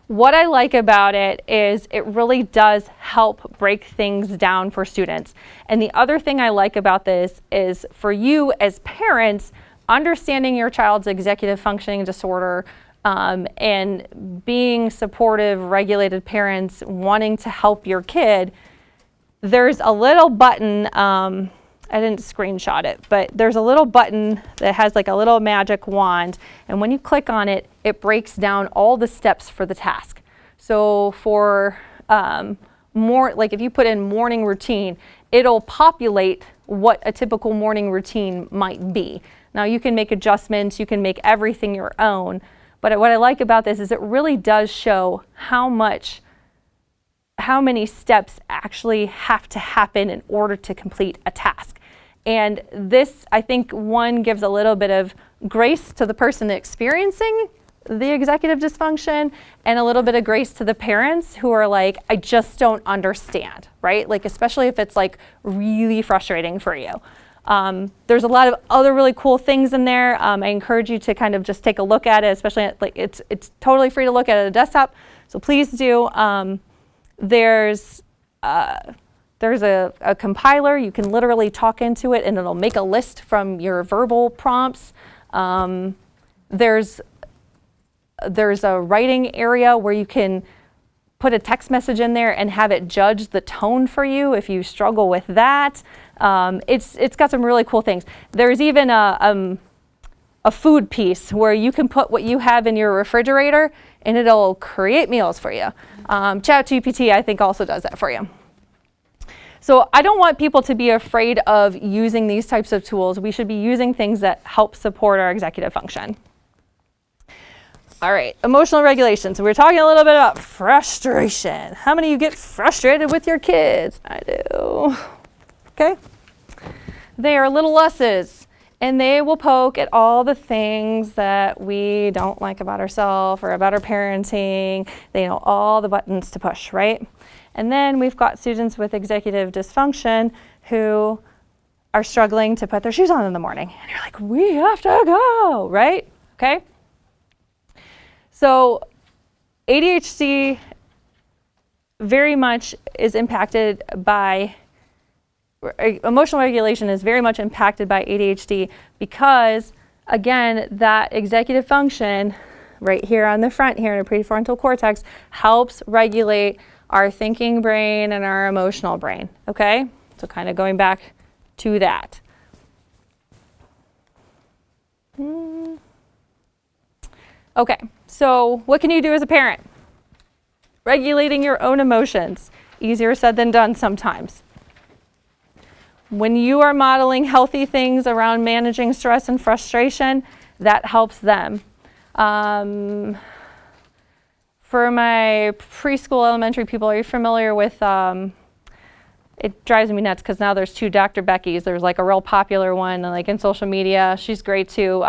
What I like about it is it really does help break things down for students. And the other thing I like about this is for you as parents, understanding your child's executive functioning disorder and being supportive, regulated parents wanting to help your kid, there's a little button, I didn't screenshot it, but there's a little button that has like a little magic wand, and when you click on it, it breaks down all the steps for the task. So for more, like if you put in morning routine, it'll populate what a typical morning routine might be. Now you can make adjustments, you can make everything your own, but what I like about this is it really does show how many steps actually have to happen in order to complete a task. And this, I think, one, gives a little bit of grace to the person experiencing the executive dysfunction and a little bit of grace to the parents who are like, I just don't understand, right? Like, especially if it's like really frustrating for you. There's a lot of other really cool things in there. I encourage you to kind of just take a look at it, especially at, like it's totally free to look at a desktop, so please do. There's a compiler. You can literally talk into it and it'll make a list from your verbal prompts. There's a writing area where you can put a text message in there and have it judge the tone for you if you struggle with that. It's got some really cool things. There's even a food piece where you can put what you have in your refrigerator and it'll create meals for you. ChatGPT, I think, also does that for you. So I don't want people to be afraid of using these types of tools. We should be using things that help support our executive function. All right, emotional regulation. So we're talking a little bit about frustration. How many of you get frustrated with your kids? I do. Okay. They are little us's, and they will poke at all the things that we don't like about ourselves or about our parenting. They know all the buttons to push, right? And then we've got students with executive dysfunction who are struggling to put their shoes on in the morning. And you're like, we have to go, right? Okay. So ADHD very much is impacted by, emotional regulation is very much impacted by ADHD because, again, that executive function right here on the front here in the prefrontal cortex helps regulate our thinking brain and our emotional brain, okay? So kind of going back to that. Okay, so what can you do as a parent? Regulating your own emotions. Easier said than done sometimes. When you are modeling healthy things around managing stress and frustration, that helps them. For my preschool, elementary people, are you familiar with, it drives me nuts because now there's two Dr. Beckys. There's like a real popular one like in social media. She's great too.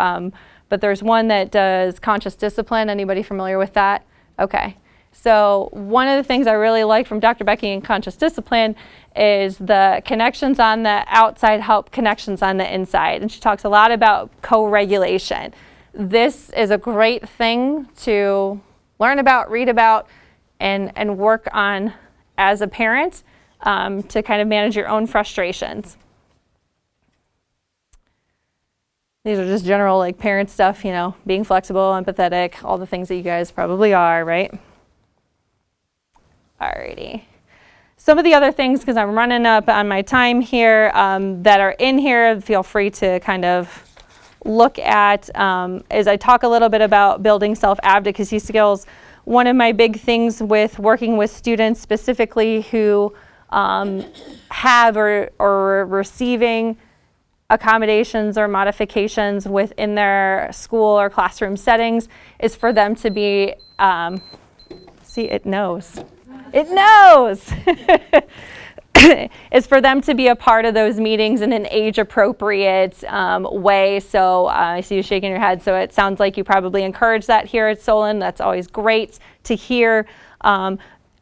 But there's one that does conscious discipline. Anybody familiar with that? Okay. So one of the things I really like from Dr. Becky in conscious discipline is the connections on the outside help connections on the inside. And she talks a lot about co-regulation. This is a great thing to learn about, read about, and work on as a parent to kind of manage your own frustrations. These are just general like parent stuff, you know, being flexible, empathetic, all the things that you guys probably are, right? Alrighty. Some of the other things, because I'm running up on my time here, that are in here, feel free to kind of look at as I talk a little bit about building self-advocacy skills. One of my big things with working with students specifically who have or are receiving accommodations or modifications within their school or classroom settings is for them to be, see, it knows. It knows. is for them to be a part of those meetings in an age-appropriate way. So I see you shaking your head, so it sounds like you probably encourage that here at Solon. That's always great to hear.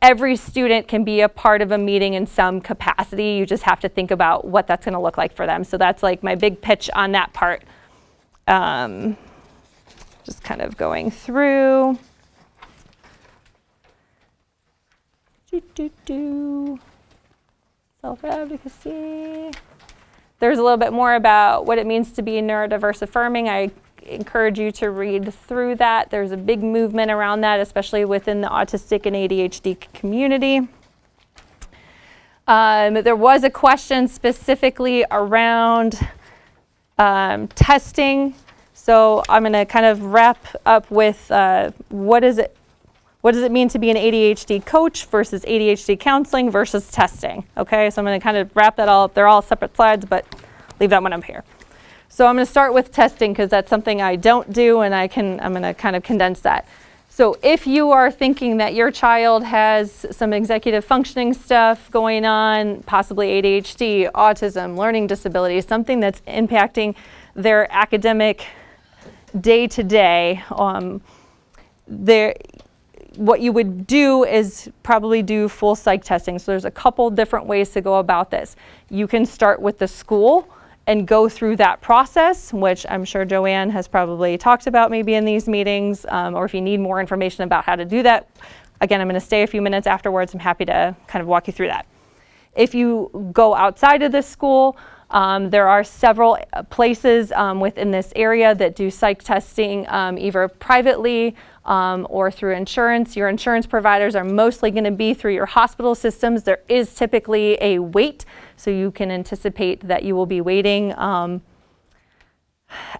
Every student can be a part of a meeting in some capacity. You just have to think about what that's going to look like for them. So that's like my big pitch on that part. Just kind of going through. Self-advocacy. There's a little bit more about what it means to be neurodiverse affirming. I encourage you to read through that. There's a big movement around that, especially within the autistic and ADHD community. There was a question specifically around testing. So I'm going to kind of wrap up with what does it mean to be an ADHD coach versus ADHD counseling versus testing? Okay, so I'm going to kind of wrap that all up. They're all separate slides, but leave that one up here. So I'm going to start with testing because that's something I don't do, and I'm going to kind of condense that. So if you are thinking that your child has some executive functioning stuff going on, possibly ADHD, autism, learning disabilities, something that's impacting their academic day-to-day, what you would do is probably do full psych testing. So there's a couple different ways to go about this. You can start with the school and go through that process, which I'm sure Joanne has probably talked about maybe in these meetings, or if you need more information about how to do that, again, I'm going to stay a few minutes afterwards. I'm happy to kind of walk you through that. If you go outside of this school, there are several places within this area that do psych testing, either privately or through insurance. Your insurance providers are mostly going to be through your hospital systems. There is typically a wait, so you can anticipate that you will be waiting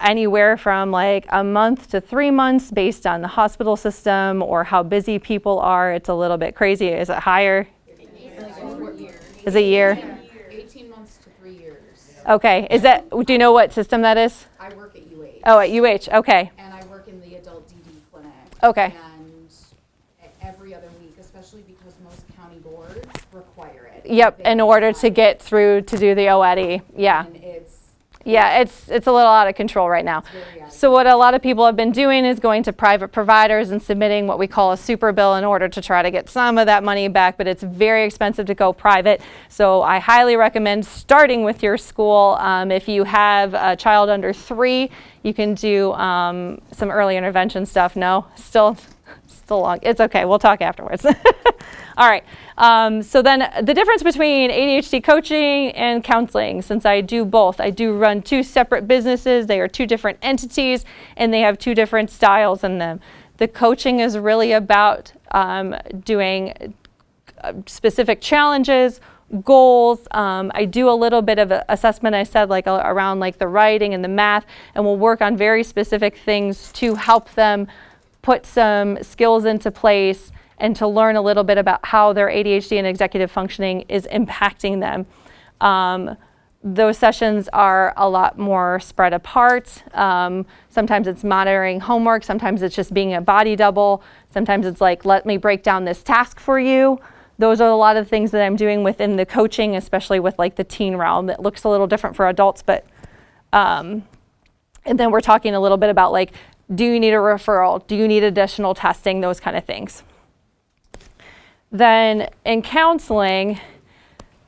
anywhere from like a month to 3 months based on the hospital system or how busy people are. It's a little bit crazy. Is it higher? Is it a year? 18 months to 3 years. Okay. Is that, do you know what system that is? I work at UH. Oh, at UH. Okay. And I work in the adult DD clinic. Okay. And every other week, especially because most county boards require it. Yep. In order to get through to do the OED. Yeah. And it's Yeah, it's a little out of control right now. very out of So what a lot of people have been doing is going to private providers and submitting what we call a super bill in order to try to get some of that money back, but it's very expensive to go private. So I highly recommend starting with your school. If you have a child under 3, you can do some early intervention stuff. No, still long. It's okay. We'll talk afterwards. All right. So then the difference between ADHD coaching and counseling, since I do both, I do run 2 separate businesses. They are 2 different entities and they have 2 different styles in them. The coaching is really about doing specific challenges, goals. I do a little bit of assessment, I said, like around like the writing and the math, and we'll work on very specific things to help them put some skills into place and to learn a little bit about how their ADHD and executive functioning is impacting them. Those sessions are a lot more spread apart. Sometimes it's monitoring homework, sometimes it's just being a body double, sometimes it's like, let me break down this task for you. Those are a lot of things that I'm doing within the coaching, especially with like the teen realm. It looks a little different for adults, but, and then we're talking a little bit about like, do you need a referral? Do you need additional testing? Those kind of things. Then in counseling,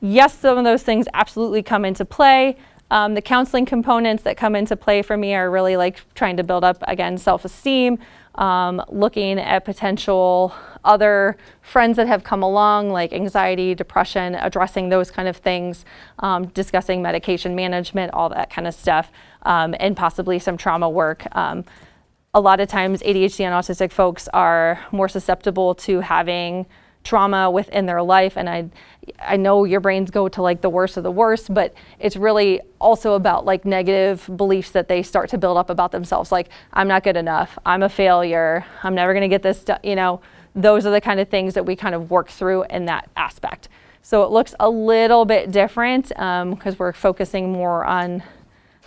yes, some of those things absolutely come into play. The counseling components that come into play for me are really like trying to build up, again, self-esteem, looking at potential other friends that have come along, like anxiety, depression, addressing those kind of things, discussing medication management, all that kind of stuff, and possibly some trauma work. A lot of times ADHD and autistic folks are more susceptible to having trauma within their life, and I know your brains go to like the worst of the worst, but it's really also about like negative beliefs that they start to build up about themselves, like I'm not good enough, I'm a failure, I'm never going to get this done. You know, those are the kind of things that we kind of work through in that aspect. So it looks a little bit different because we're focusing more on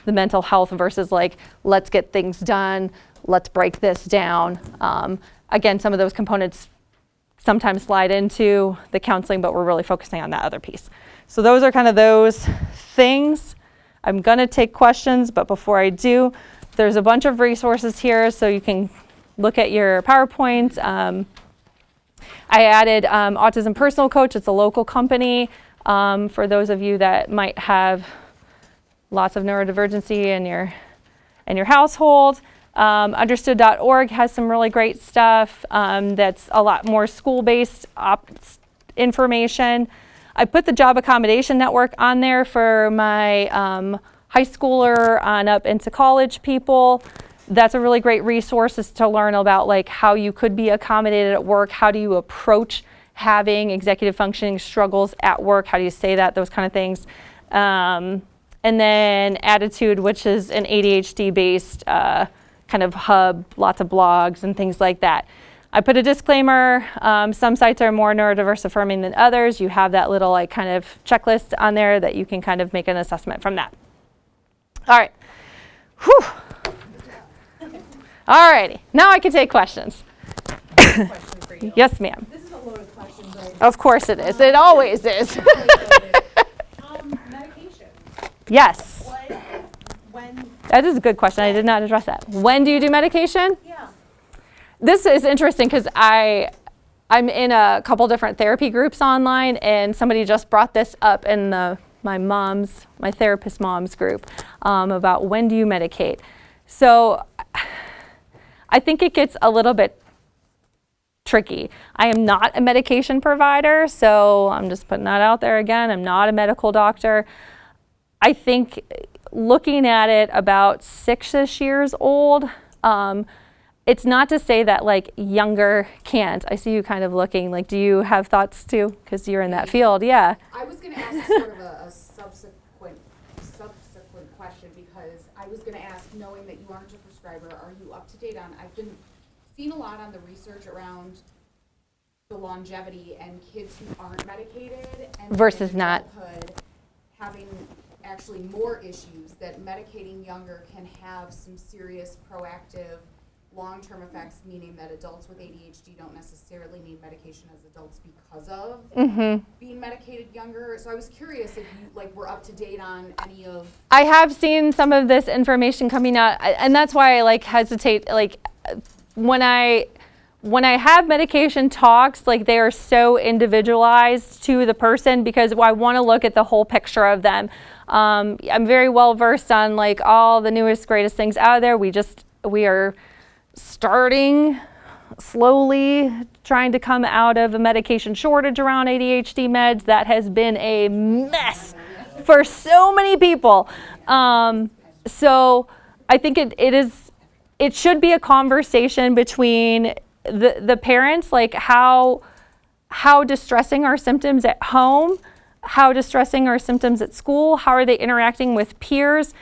the mental health versus like, let's get things done, let's break this down. Again, some of those components sometimes slide into the counseling, but we're really focusing on that other piece. So those are kind of those things. I'm gonna take questions, but before I do, there's a bunch of resources here so you can look at your PowerPoint. I added Autism Personal Coach. It's a local company for those of you that might have lots of neurodivergency in your household. Understood.org has some really great stuff that's a lot more school-based information. I put the Job Accommodation Network on there for my high schooler on up into college people. That's a really great resource is to learn about like how you could be accommodated at work, how do you approach having executive functioning struggles at work, how do you say that, those kind of things. And then Attitude, which is an ADHD-based kind of hub, lots of blogs and things like that. I put a disclaimer, some sites are more neurodiverse affirming than others. You have that little like kind of checklist on there that you can kind of make an assessment from that. All right. Whew. All righty, now I can take questions. Question for you. Yes, ma'am. This is a loaded question, but Of course it is. It always is. medication. Yes. When? That is a good question. I did not address that. When do you do medication? Yeah. This is interesting because I'm in a couple different therapy groups online, and somebody just brought this up in my therapist mom's group about when do you medicate. So I think it gets a little bit tricky. I am not a medication provider, so I'm just putting that out there again. I'm not a medical doctor. I think looking at it about 6-ish years old, it's not to say that like younger can't. I see you kind of looking like, do you have thoughts too? Because you're in that field, yeah. I was going to ask sort of a subsequent question because I was going to ask, knowing that you aren't a prescriber, are you up to date on, I've been seeing a lot on the research around the longevity and kids who aren't medicated and Versus in not. adulthood having actually more issues, that medicating younger can have some serious proactive long-term effects, meaning that adults with ADHD don't necessarily need medication as adults because of being medicated younger. So I was curious if you like were up to date on any of. I have seen some of this information coming out, and that's why I like hesitate. Like when I have medication talks, like they are so individualized to the person because I want to look at the whole picture of them. I'm very well versed on like all the newest, greatest things out there. We are starting slowly trying to come out of a medication shortage around ADHD meds that has been a mess for so many people. So I think it should be a conversation between the parents, like how distressing are symptoms at home, how distressing are symptoms at school, how are they interacting with peers,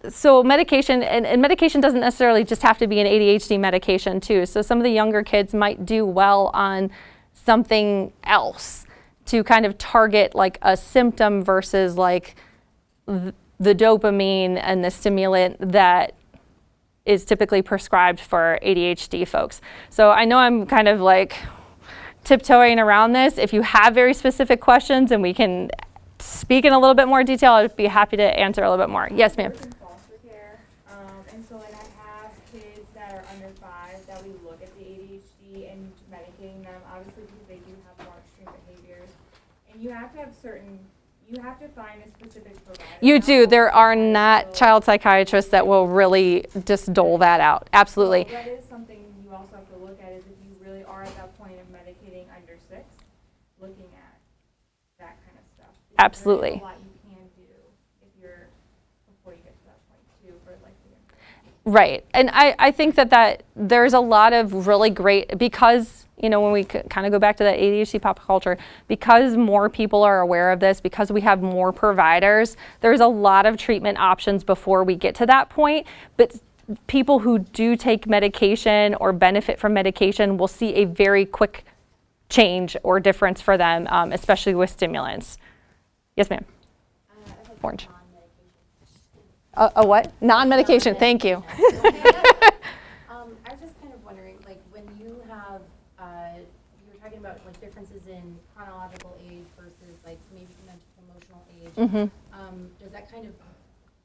so medication, and medication doesn't necessarily just have to be an ADHD medication too. So some of the younger kids might do well on something else to kind of target like a symptom versus like the dopamine and the stimulant that is typically prescribed for ADHD folks. So I know I'm kind of like tiptoeing around this. If you have very specific questions and we can speak in a little bit more detail, I'd be happy to answer a little bit more. Yes, ma'am. I work in foster care, and so like I have kids that are under 5 that we look at the ADHD and medicating them, obviously because they do have more extreme behaviors. And you have to find a specific provider. You do. There are not child psychiatrists that will really just dole that out. Absolutely. So that is something you also have to look at, is if you really are at that point of medicating under 6, looking at that kind of stuff. Because Absolutely. There is a lot you can do before you get to that point too, for like the Right. And I think that there's a lot of really great, because, you know, when we kind of go back to that ADHD pop culture, because more people are aware of this, because we have more providers, there's a lot of treatment options before we get to that point. But people who do take medication or benefit from medication will see a very quick change or difference for them, especially with stimulants. Yes, ma'am. Orange. A what? Non-medication. Thank you. like differences in chronological age versus like maybe mental emotional age. Does that kind of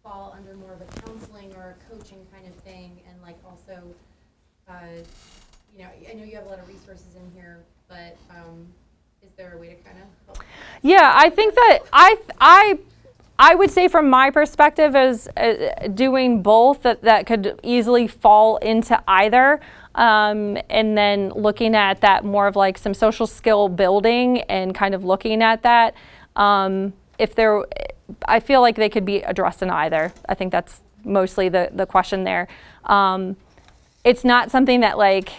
fall under more of a counseling or a coaching kind of thing? And like also, you know, I know you have a lot of resources in here, but is there a way to kind of help? Yeah, I think that I would say from my perspective as doing both that could easily fall into either. And then looking at that more of like some social skill building and kind of looking at that. I feel like they could be addressed in either. I think that's mostly the question there. It's not something that like,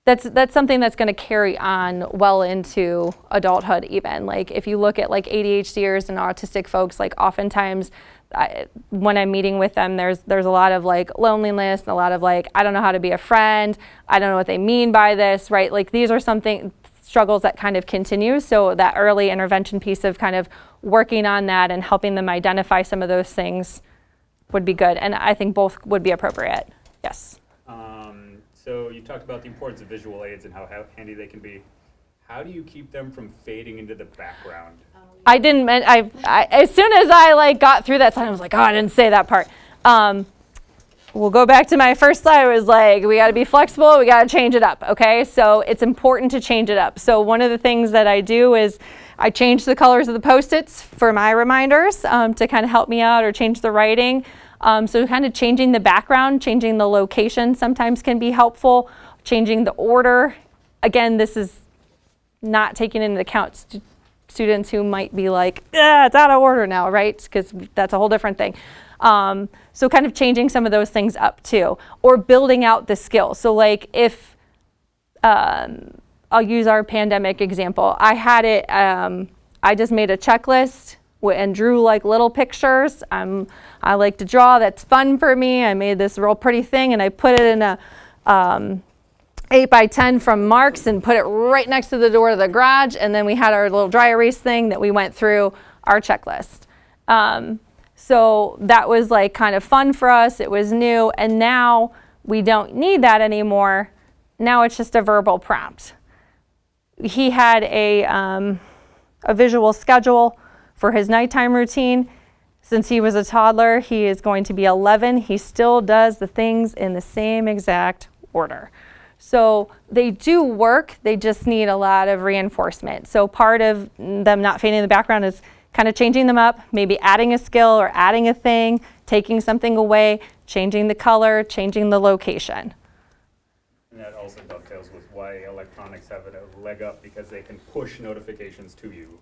that's something that's going to carry on well into adulthood even. Like if you look at like ADHDers and autistic folks, like oftentimes when I'm meeting with them, there's a lot of like loneliness and a lot of like, I don't know how to be a friend. I don't know what they mean by this, right? Like these are struggles that kind of continue. So that early intervention piece of kind of working on that and helping them identify some of those things would be good. And I think both would be appropriate. Yes. So you talked about the importance of visual aids and how handy they can be. How do you keep them from fading into the background? I didn't. I as soon as I like got through that slide, I was like, oh, I didn't say that part. We'll go back to my first slide. It was like, we got to be flexible. We got to change it up. Okay, so it's important to change it up. So one of the things that I do is I change the colors of the Post-its for my reminders to kind of help me out, or change the writing. So kind of changing the background, changing the location sometimes can be helpful. Changing the order. Again, this is not taking into account students who might be like, it's out of order now, right? Because that's a whole different thing. So kind of changing some of those things up too, or building out the skill. So like if, I'll use our pandemic example. I had it, I just made a checklist and drew like little pictures. I like to draw, that's fun for me. I made this real pretty thing and I put it in a 8x10 from Mark's and put it right next to the door to the garage. And then we had our little dry erase thing that we went through our checklist. So that was like kind of fun for us. It was new. And now we don't need that anymore. Now it's just a verbal prompt. He had a visual schedule for his nighttime routine. Since he was a toddler, he is going to be 11. He still does the things in the same exact order. So they do work, they just need a lot of reinforcement. So part of them not fading in the background is kind of changing them up, maybe adding a skill or adding a thing, taking something away, changing the color, changing the location. And that also dovetails with why electronics have a leg up, because they can push notifications to you.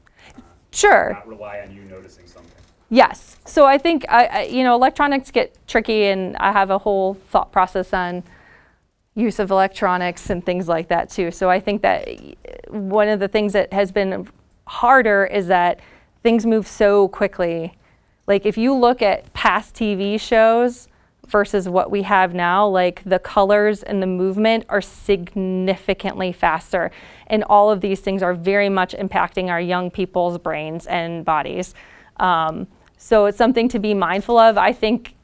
Sure. Not rely on you noticing something. Yes. So I think, electronics get tricky, and I have a whole thought process on use of electronics and things like that too. So I think that one of the things that has been harder is that things move so quickly. Like if you look at past TV shows versus what we have now, like the colors and the movement are significantly faster. And all of these things are very much impacting our young people's brains and bodies. So it's something to be mindful of. I think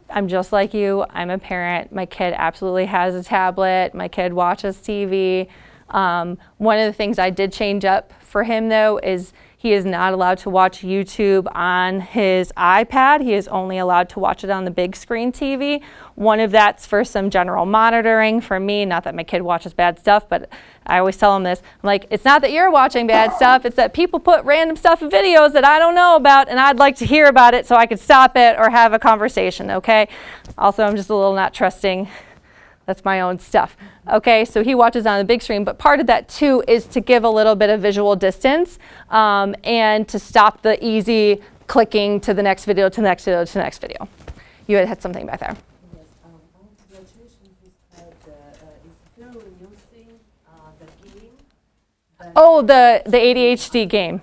I'm just like you. I'm a parent. My kid absolutely has a tablet. My kid watches TV. One of the things I did change up for him though is he is not allowed to watch YouTube on his iPad. He is only allowed to watch it on the big screen TV. One of that's for some general monitoring for me, not that my kid watches bad stuff, but I always tell him this. I'm like, it's not that you're watching bad stuff, it's that people put random stuff in videos that I don't know about and I'd like to hear about it so I could stop it or have a conversation, okay? Also, I'm just a little not trusting. That's my own stuff. Okay, so he watches on the big screen, but part of that too is to give a little bit of visual distance and to stop the easy clicking to the next video, to the next video, to the next video. You had something back there. Yes, congratulations. This had it's fairly new thing, the game. Oh, the ADHD game.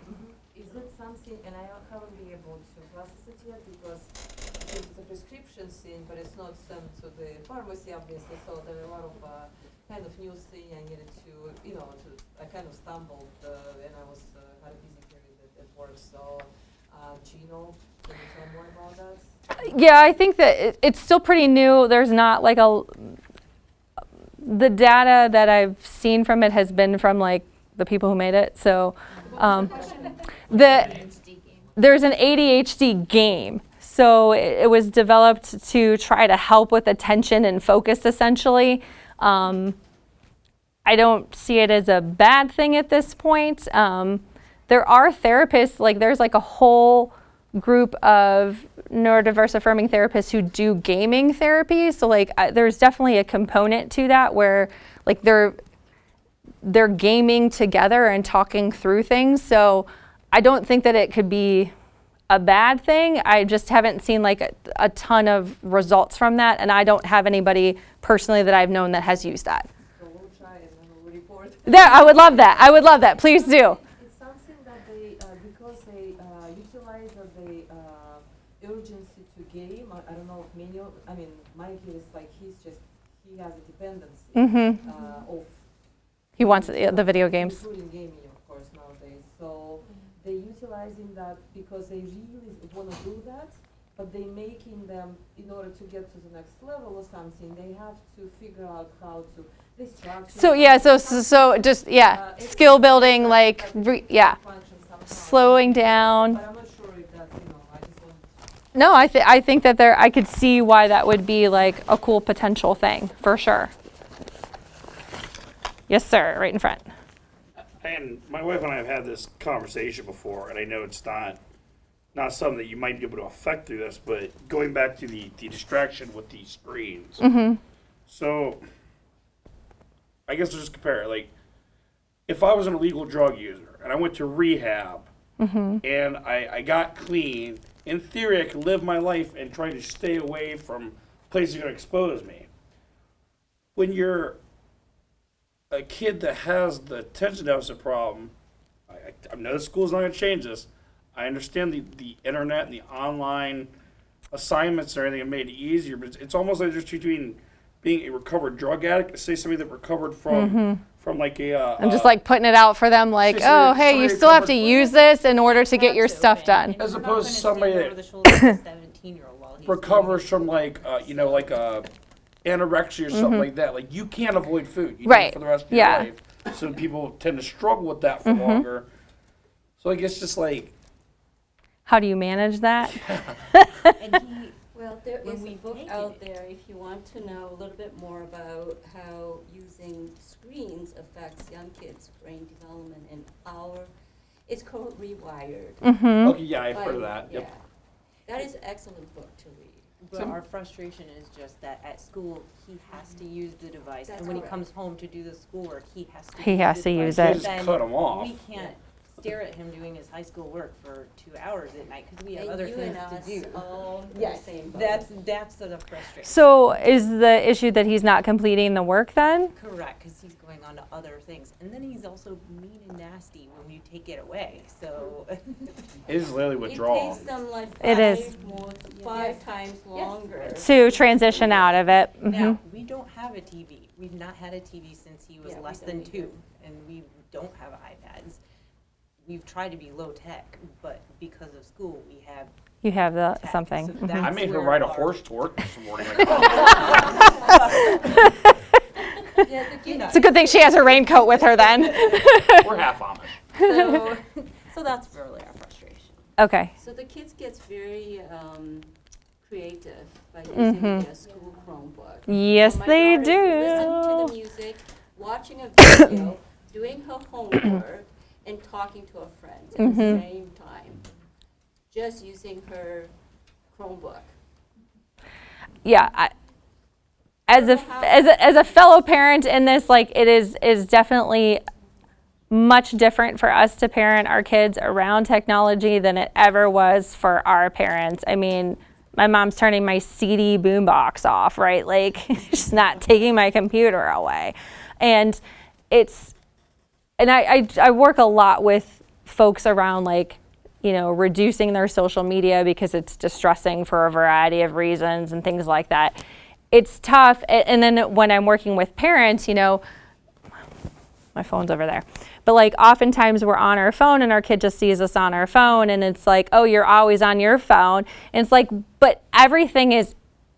Is it something, and I haven't been able to process it yet because it's a prescription thing, but it's not sent to the pharmacy, obviously, so there are a lot of kind of new thing I needed to, I kind of stumbled when I was had a busy period at work, so do you know, can you tell more about that? Yeah, I think that it's still pretty new. There's not like The data that I've seen from it has been from like the people who made it. So there's an ADHD game. So it was developed to try to help with attention and focus essentially. I don't see it as a bad thing at this point. There are therapists, like there's like a whole group of neurodiverse affirming therapists who do gaming therapy. So like there's definitely a component to that where like they're gaming together and talking through things. So I don't think that it could be a bad thing. I just haven't seen like a ton of results from that, and I don't have anybody personally that I've known that has used that. So we'll try and then we'll report. There, I would love that. I would love that. Please do. It's something that they, because they utilize the urgency to game. I don't know if many of, I mean, my kid is like, he has a dependency of. He wants the video games. Including gaming, of course, nowadays. So they're utilizing that because they really want to do that, but they're making them, in order to get to the next level or something, they have to figure out how to, they structure. So yeah, so just, skill building, like, function somehow. slowing down. But I'm not sure if that's, I just want. No, I think that I could see why that would be like a cool potential thing, for sure. Yes, sir, right in front. And my wife and I have had this conversation before, and I know it's not something that you might be able to affect through this, but going back to the distraction with these screens. So I guess we'll just compare it. Like, if I was an illegal drug user and I went to rehab and I got clean, in theory I could live my life and try to stay away from places that are going to expose me. When you're a kid that has the attention deficit problem, I know the school's not going to change this. I understand the internet and the online assignments and everything have made it easier, but it's almost like just between being a recovered drug addict, say somebody that recovered from like a. I'm just like putting it out for them, like, Say somebody- oh, hey, you somebody still have to recovered- use this in order to get your stuff done. As opposed to somebody that over the shoulder of a 17-year-old while he's recovers from like like a anorexia or something like that. Like, you can't avoid food. You do Right. it for the rest of your life. So people tend to struggle with that for longer. So I guess just like. How do you manage that? Well, there when is we a book take out it. there if you want to know a little bit more about how using screens affects young kids' brain development and it's called Rewired. Okay, yeah, I've heard of by- that. Yep. Yeah. That is an excellent book to read. But our frustration is just that at school, he has to use the device. That's And when he correct. comes home to do the schoolwork, he has to He use has the to device. use You it. can't just Then cut 'em off. We can't stare at him doing his high school work for 2 hours at night because we have And other you things and us to do. all in the Yes, same boat. that's the frustration. So is the issue that he's not completing the work then? Correct, because he's going on to other things. And then he's also mean and nasty when you take it away, so. It is literally It withdrawal. takes them like It is. five times longer. To transition out of it. Now, we don't have a TV. We've not had a TV since he was Yeah, we less don't than either. 2, and we don't have iPads. We've tried to be low tech, but because of school, we have You have the tech. something. So Mhm. that's I made her where ride a our- horse to work this morning. Yeah, the kid- It's a good thing she has her raincoat with her then. We're half Amish. So that's really our frustration. Okay. So the kids gets very creative by using their school Chromebook. Yes, So my they daughter's do. listening to the music, watching a video, doing her homework, and talking to a friend at the same time, just using her Chromebook. Yeah. As a fellow parent in this, like, it is definitely much different for us to parent our kids around technology than it ever was for our parents. I mean, my mom's turning my CD boombox off, right? Like, she's not taking my computer away. And I work a lot with folks around, like, reducing their social media because it's distressing for a variety of reasons and things like that. It's tough. And then when I'm working with parents, my phone's over there. But like oftentimes we're on our phone and our kid just sees us on our phone and it's like, oh, you're always on your phone. And it's like, but everything is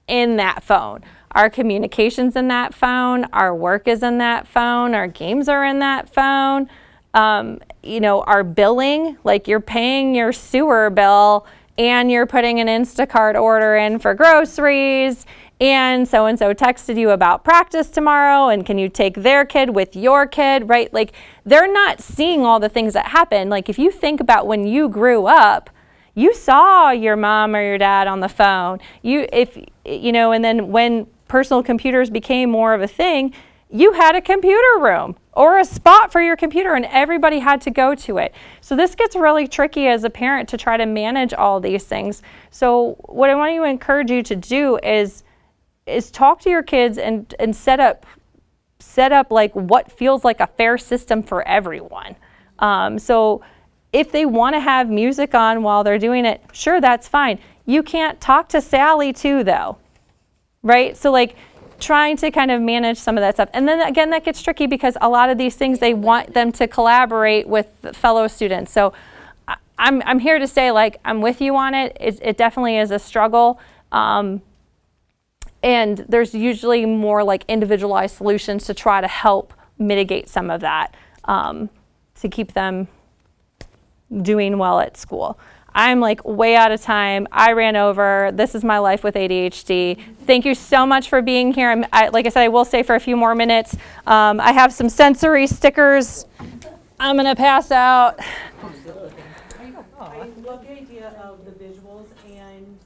in that phone. Our communication's in that phone, our work is in that phone, our games are in that phone. Our billing, like you're paying your sewer bill and you're putting an Instacart order in for groceries, and so texted you about practice tomorrow, and can you take their kid with your kid, right? Like, they're not seeing all the things that happen. Like, if you think about when you grew up, you saw your mom or your dad on the phone. And then when personal computers became more of a thing, you had a computer room or a spot for your computer, and everybody had to go to it. So this gets really tricky as a parent to try to manage all these things. So what I want to encourage you to do is talk to your kids and set up like what feels like a fair system for everyone. So if they want to have music on while they're doing it, sure, that's fine. You can't talk to Sally too, though, right? So like trying to kind of manage some of that stuff. And then again, that gets tricky because a lot of these things, they want them to collaborate with fellow students. So I'm here to say, like, I'm with you on it. It definitely is a struggle. And there's usually more like individualized solutions to try to help mitigate some of that, to keep them doing well at school. I'm like way out of time. I ran over. This is my life with ADHD. Thank you so much for being here. Like I said, I will stay for a few more minutes. I have some sensory stickers I'm going to pass out. I love the idea of the visuals, and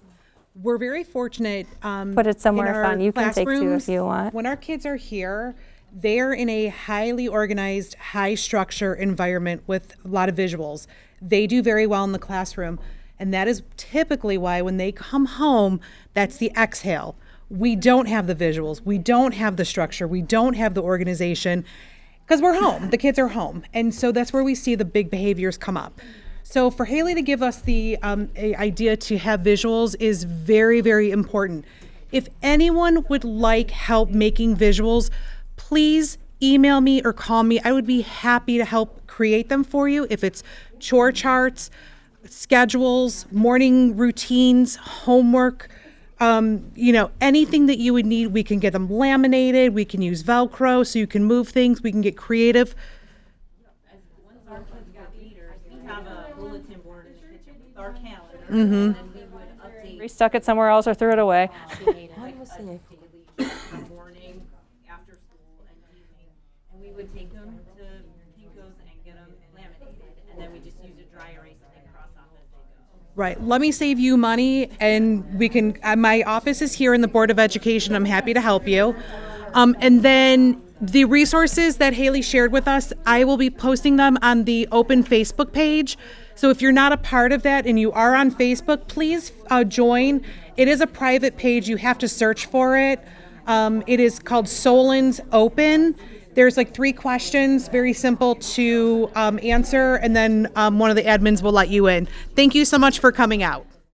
we're very fortunate. Put it somewhere in our fun. You can take two if classrooms, you want. When our kids are here, they're in a highly organized, high structure environment with a lot of visuals. They do very well in the classroom, and that is typically why when they come home, that's the exhale. We don't have the visuals. We don't have the structure. We don't have the organization because we're home. The kids are home. And so that's where we see the big behaviors come up. So for Haley to give us the idea to have visuals is very, very important. If anyone would like help making visuals, please email me or call me. I would be happy to help create them for you. If it's chore charts, schedules, morning routines, homework, anything that you would need, we can get them laminated. We can use Velcro so you can move things. We can get creative. Once our kids got leaders, we have a bulletin board in the kitchen with our calendar, Mm-hmm. and then we would update. Restuck it somewhere else or threw it away. We made like a daily morning, after school, and evening, and we would take them to Kinko's and get them laminated, and then we just use a dry erase and they cross off as they go. Right. Let me save you money, and we can. My office is here in the Board of Education. I'm happy to help you. And then the resources that Haley shared with us, I will be posting them on the open Facebook page. So if you're not a part of that and you are on Facebook, please join. It is a private page. You have to search for it. It is called Solon's Open. There's like 3 questions, very simple to answer, and then one of the admins will let you in. Thank you so much for coming out.